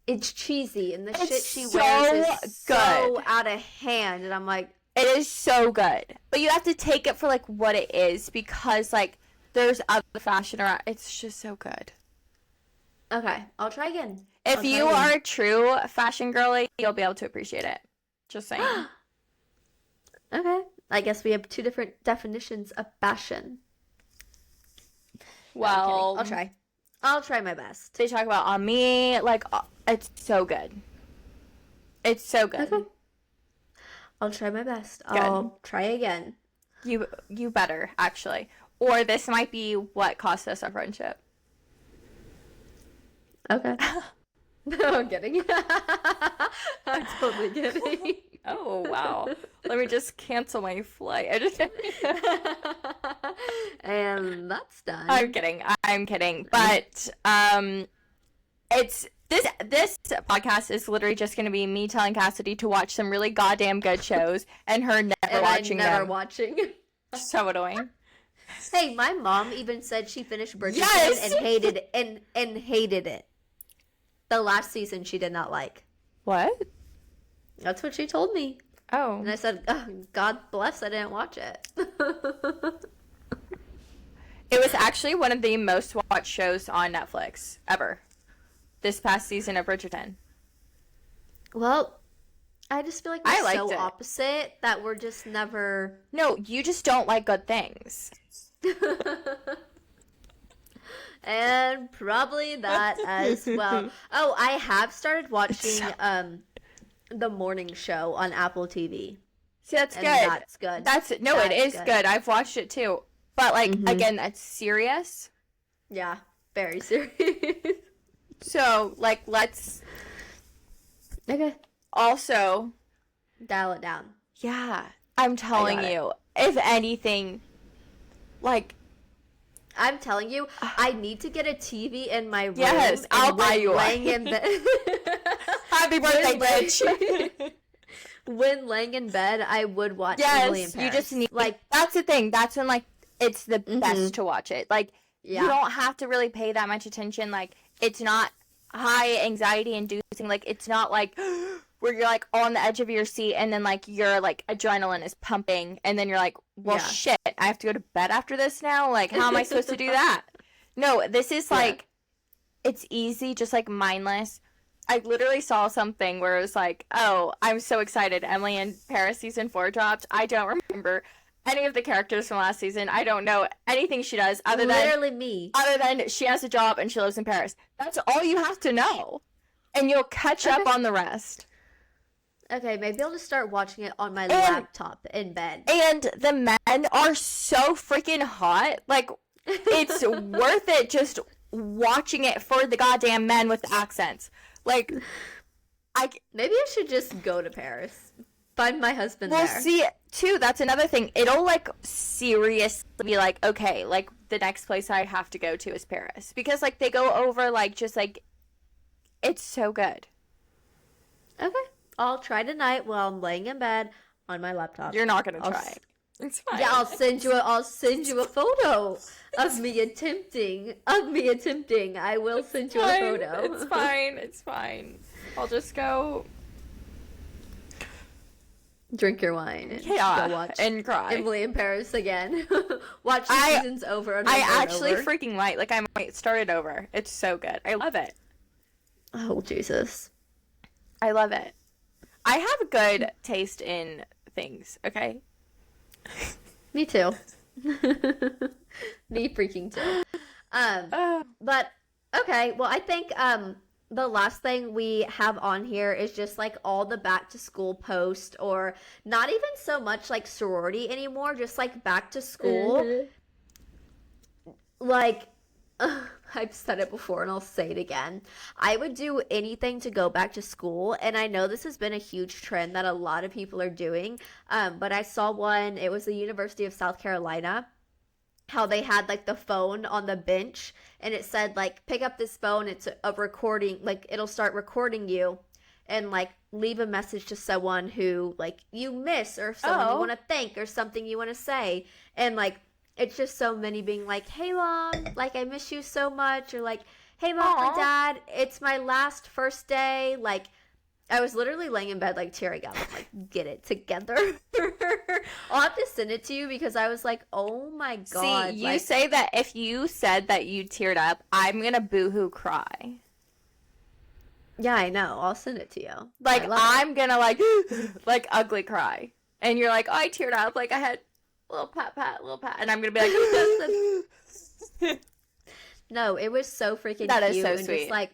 it's cheesy and the shit she wears is so out of hand, and I'm like, it is so good. But you have to take it for like what it is, because like there's other fashion around. It's just so good. Okay, I'll try again. If you are a true fashion girly, you'll be able to appreciate it. Just saying. Okay. I guess we have two different definitions of fashion. Well, no, I'll try my best. They talk about on me, like, it's so good. It's so good. Okay. I'll try my best. Good. I'll try again. You better, actually. Or this might be what cost us our friendship. Okay. No, I'm kidding. I'm totally kidding. Oh, wow. Let me just cancel my flight. And that's done. I'm kidding. But it's this podcast is literally just going to be me telling Kassidy to watch some really goddamn good shows and her never watching them. Never watching. So annoying. Hey, my mom even said she finished Bridgerton Yes! and hated it. The last season she did not like. What? That's what she told me. Oh. And I said, oh, God bless, I didn't watch it. It was actually one of the most watched shows on Netflix ever. This past season of Bridgerton. Well, I just feel like we're so it. opposite that we're just never... No, you just don't like good things. And probably that as well. Oh, I have started watching the morning show on Apple TV. See, that's good. That's good. It is good. I've watched it too. But like again, that's serious. Yeah, very serious. So, like, let's also dial it down. Yeah. I'm telling you, if anything, like, I'm telling you, I need to get a TV in my room. Yes, I'll buy you laying in bed. Happy birthday, bitch. When laying in bed, I would watch Emily in Paris. You just need, like, that's the thing. That's when, like, it's the best to watch it. Like, you don't have to really pay that much attention. Like, it's not high anxiety inducing. Like, it's not like where you're like on the edge of your seat and then like your like adrenaline is pumping and then you're like, well, shit, I have to go to bed after this now. Like, how am I supposed to do that? No, this is like, it's easy, just like mindless. I literally saw something where it was like, oh, I'm so excited. Emily in Paris season 4 dropped. I don't remember any of the characters from last season. I don't know anything she does other than she has a job and she lives in Paris. That's all you have to know. And you'll catch up on the rest. Okay, maybe I'll just start watching it on my laptop in bed. And the men are so freaking hot. Like, it's worth it just watching it for the goddamn men with the accents. Like, maybe I should just go to Paris. Find my husband there. Well, see, too, that's another thing. It'll, like, seriously be like, okay, like, the next place I have to go to is Paris. Because, like, they go over, like, just, like, it's so good. Okay. I'll try tonight while I'm laying in bed on my laptop. You're not gonna try. It's fine. Yeah, I'll send you a photo of me attempting. I will send you a photo. It's fine. I'll just go drink your wine and go watch and cry. Emily in Paris again. Watch the seasons over and over. I actually freaking might. Like, I might start it over. It's so good. I love it. Oh, Jesus. I love it. I have good taste in things, okay? Me too. Me freaking too. But okay, well, I think the last thing we have on here is just like all the back to school posts, or not even so much like sorority anymore, just like back to school. Like, I've said it before and I'll say it again. I would do anything to go back to school, and I know this has been a huge trend that a lot of people are doing. But I saw one, it was the University of South Carolina, how they had like the phone on the bench, and it said like, pick up this phone, it's a recording, like it'll start recording you, and like leave a message to someone who like you miss, or someone you want to thank, or something you want to say. And like, it's just so many being like, hey mom, like I miss you so much, or like, hey mom or dad, it's my last first day. Like, I was literally laying in bed like tearing up, like, get it together. I'll have to send it to you, because I was like, oh my god. See, you say that if you said that you teared up, I'm gonna boohoo cry. Yeah, I know. I'll send it to you. Like, I'm gonna like ugly cry. And you're like, oh, I teared up. Like, I had little pat, and I'm gonna be like, no, it was so freaking that cute. Is so and sweet. Just like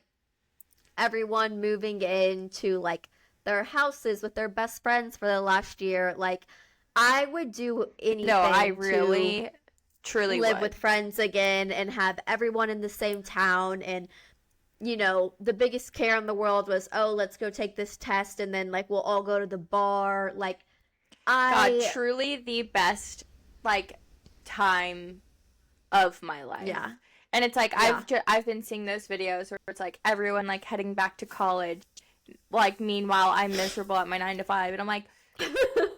everyone moving into like their houses with their best friends for the last year. Like, I would do anything. No, I really, truly live would. with friends again and have everyone in the same town. And you know, the biggest care in the world was, oh, let's go take this test, and then like we'll all go to the bar. Like, God, truly the best, like, time of my life. Yeah. And it's like, I've been seeing those videos where it's like everyone like heading back to college, like, meanwhile I'm miserable at my 9 to 5, and I'm like,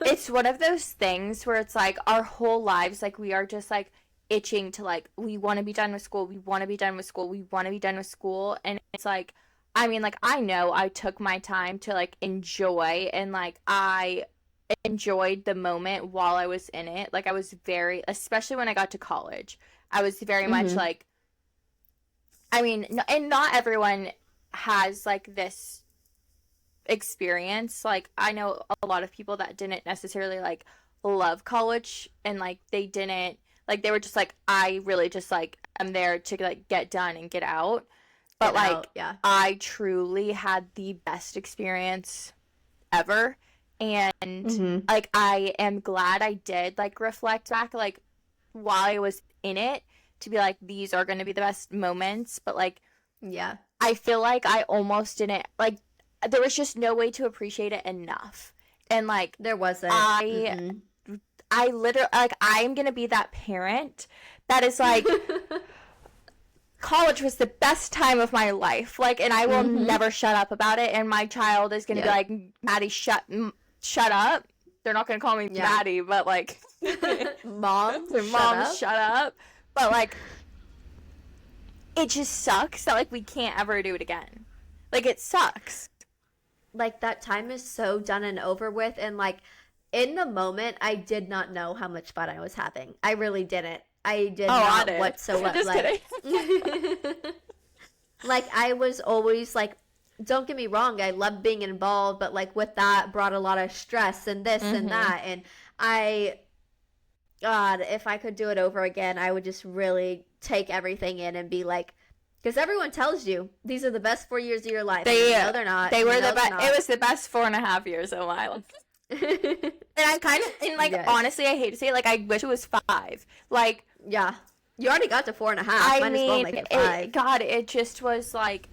it's one of those things where it's like our whole lives, like, we are just like itching to like, we want to be done with school, we want to be done with school, we want to be done with school. And it's like, I mean, like, I know I took my time to like enjoy, and like I enjoyed the moment while I was in it. Like, I was very, especially when I got to college, I was very much like, I mean, and not everyone has like this experience. Like, I know a lot of people that didn't necessarily like love college, and like they didn't, like, they were just like, I really just like, I'm there to like get done and get out. But I truly had the best experience ever. And like, I am glad I did like reflect back, like, while I was in it, to be like, these are going to be the best moments. But like, I feel like I almost didn't, like, there was just no way to appreciate it enough. And like, there wasn't. I literally, like, I'm going to be that parent that is like, college was the best time of my life. Like, and I will never shut up about it. And my child is going to be like, Maddie, shut up. They're not going to call me Maddie, but like, Mom, shut up. But like, it just sucks that like we can't ever do it again. Like, it sucks. Like, that time is so done and over with. And like, in the moment, I did not know how much fun I was having. I really didn't. I did not whatsoever. Just like, like, I was always like, don't get me wrong, I love being involved, but like with that brought a lot of stress and this and that. And God, if I could do it over again, I would just really take everything in and be like, because everyone tells you these are the best 4 years of your life. No, they're not. They were the best. It was the best 4.5 years of my life. And I'm kind of, and like, honestly, I hate to say it, like, I wish it was 5. Like, yeah, you already got to 4.5. I mean, as well make it 5. God, it just was like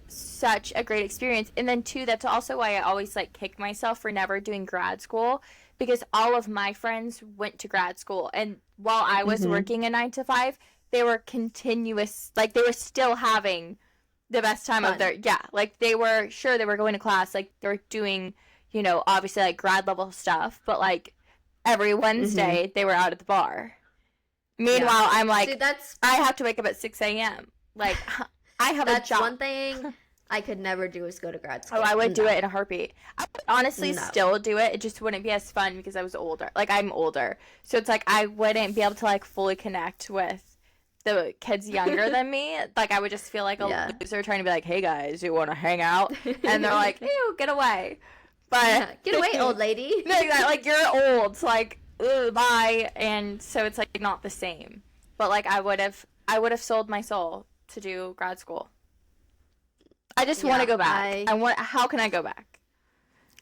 such a great experience. And then too, that's also why I always like kick myself for never doing grad school, because all of my friends went to grad school, and while I was working a 9 to 5, they were continuous, like, they were still having the best time of their, like, they were going to class, like, they were doing, you know, obviously like grad level stuff, but like every Wednesday they were out at the bar. Meanwhile, I'm like, see, I have to wake up at 6 a.m. Like, I have a job. That's one thing I could never do, is go to grad school. Oh, I would do it in a heartbeat. I would honestly still do it. It just wouldn't be as fun because I was older. Like, I'm older. So it's like, I wouldn't be able to like fully connect with the kids younger than me. Like, I would just feel like a loser trying to be like, hey guys, you want to hang out? And they're like, ew, get away. But get away, old lady. No, like you're old, so like ugh, bye, and so it's like not the same. But like I would have sold my soul to do grad school. I just want to go back. How can I go back?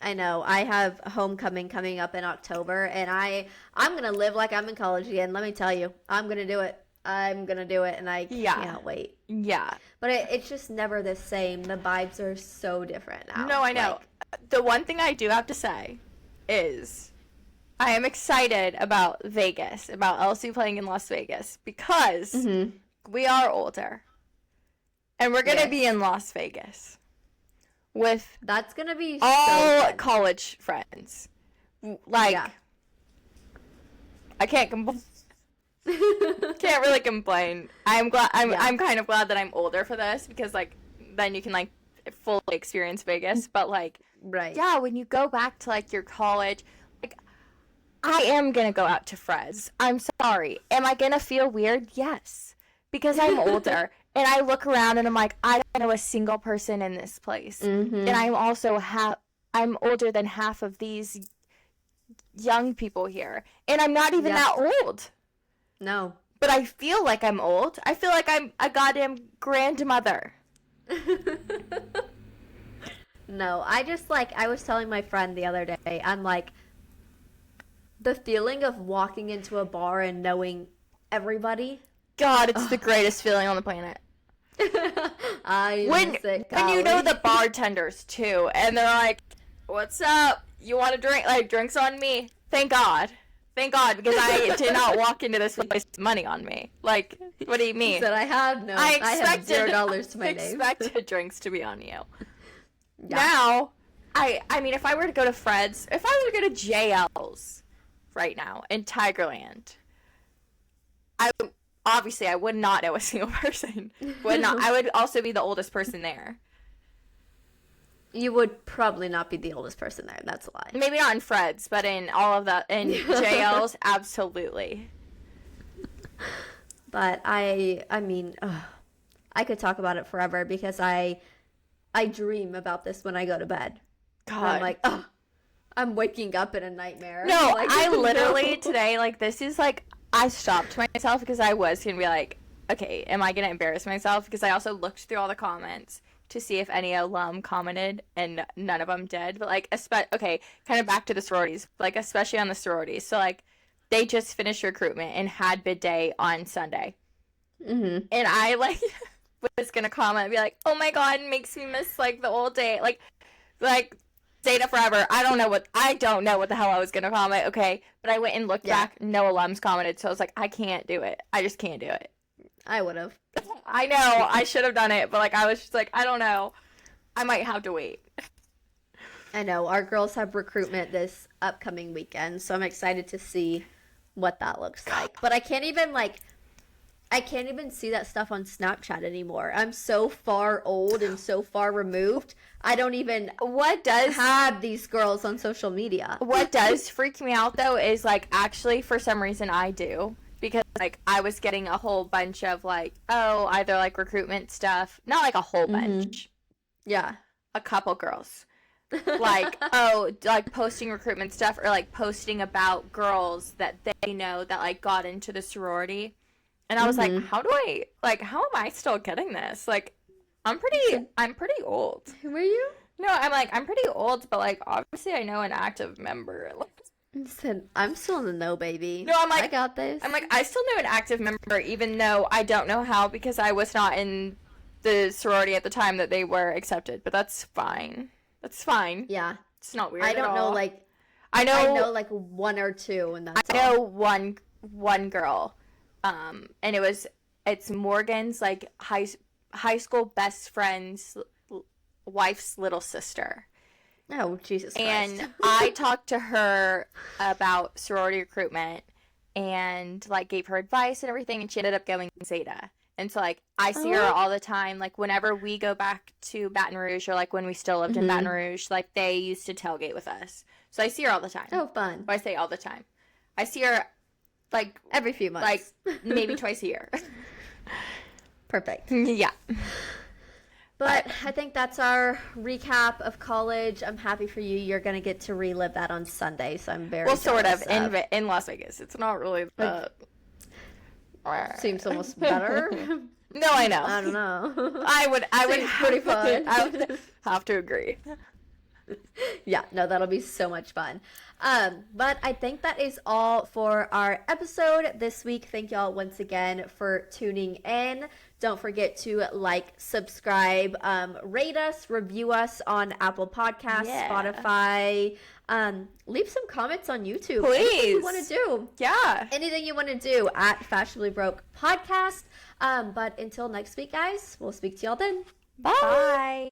I know. I have homecoming coming up in October, and I'm going to live like I'm in college again. Let me tell you. I'm going to do it. And I can't wait. Yeah. But it's just never the same. The vibes are so different now. No, I know. The one thing I do have to say is I am excited about Vegas, about Elsie playing in Las Vegas, because we are older. And we're going to be in Las Vegas with that's going to be all college friends. Like, I can't complain. Can't really complain. I'm kind of glad that I'm older for this, because like then you can like fully experience Vegas. But like, yeah, when you go back to like your college, like I am gonna go out to Fred's. I'm sorry. Am I gonna feel weird? Yes, because I'm older. And I look around and I'm like, I don't know a single person in this place. And I'm also I'm older than half of these young people here. And I'm not even that old. No. But I feel like I'm old. I feel like I'm a goddamn grandmother. No, I just like, I was telling my friend the other day, I'm like, the feeling of walking into a bar and knowing everybody. God, it's the greatest feeling on the planet. When you know the bartenders too, and they're like, "What's up? You want a drink? Like, drinks on me." Thank God, because I did not walk into this place with money on me. Like, what do you mean? That I have I have $0 to my name. I expected drinks to be on you. Yeah. Now, I mean, if I were to go to Fred's, if I were to go to JL's right now in Tigerland, obviously, I would not know a single person. Would not. I would also be the oldest person there. You would probably not be the oldest person there. That's a lie. Maybe not in Fred's, but in all of the in JL's, absolutely. But I mean, I could talk about it forever, because I dream about this when I go to bed. God, I'm like, I'm waking up in a nightmare. No, like, I literally today, like, this is like. I stopped myself because I was going to be like, okay, am I going to embarrass myself? Because I also looked through all the comments to see if any alum commented, and none of them did. But, like, okay, kind of back to the sororities, like, especially on the sororities. So, like, they just finished recruitment and had bid day on Sunday. And I, like, was going to comment and be like, oh, my God, it makes me miss, like, the old day. Like, Data forever. I don't know what the hell I was gonna comment. Okay, but I went and looked back. No alums commented, so I was like, I can't do it. I just can't do it. I would have. I know I should have done it, but like I was just like, I don't know. I might have to wait. I know our girls have recruitment this upcoming weekend, so I'm excited to see what that looks like. But I can't even see that stuff on Snapchat anymore. I'm so far old and so far removed. I don't even have these girls on social media. What does freak me out, though, is, like, actually, for some reason, I do. Because, like, I was getting a whole bunch of, like, either, like, recruitment stuff. Not, like, a whole bunch. Yeah. A couple girls. Like, like, posting recruitment stuff, or, like, posting about girls that they know that, like, got into the sorority. And I was like, how am I still getting this? Like, I'm pretty old. Who are you? No, I'm like, I'm pretty old, but like, obviously I know an active member. Listen, I'm still in the know, baby. No, I'm like, I got this. I'm like, I still know an active member, even though I don't know how, because I was not in the sorority at the time that they were accepted, but that's fine. That's fine. Yeah. It's not weird I don't at know, all. like, I know like one or two, and that's I know one girl. And it's Morgan's, like, high school best friend's wife's little sister. Oh, Jesus Christ. And I talked to her about sorority recruitment and, like, gave her advice and everything, and she ended up going Zeta. And so, like, I see her all the time. Like, whenever we go back to Baton Rouge, or, like, when we still lived in Baton Rouge, like, they used to tailgate with us. So I see her all the time. Oh, fun. Well, I say all the time. I see her, like, every few months. Like, maybe twice a year. Perfect. Yeah. But I think that's our recap of college. I'm happy for you. You're going to get to relive that on Sunday, so I'm very sort of in Las Vegas. It's not really seems almost better. No, I know. I don't know. I would pretty fun. I would have to agree. Yeah, no, that'll be so much fun. But I think that is all for our episode this week. Thank y'all once again for tuning in. Don't forget to like, subscribe, rate us, review us on Apple Podcasts, Spotify. Leave some comments on YouTube. Please. Anything you want to do. Yeah. Anything you want to do at Fashionably Broke Podcast. But until next week, guys, we'll speak to y'all then. Bye.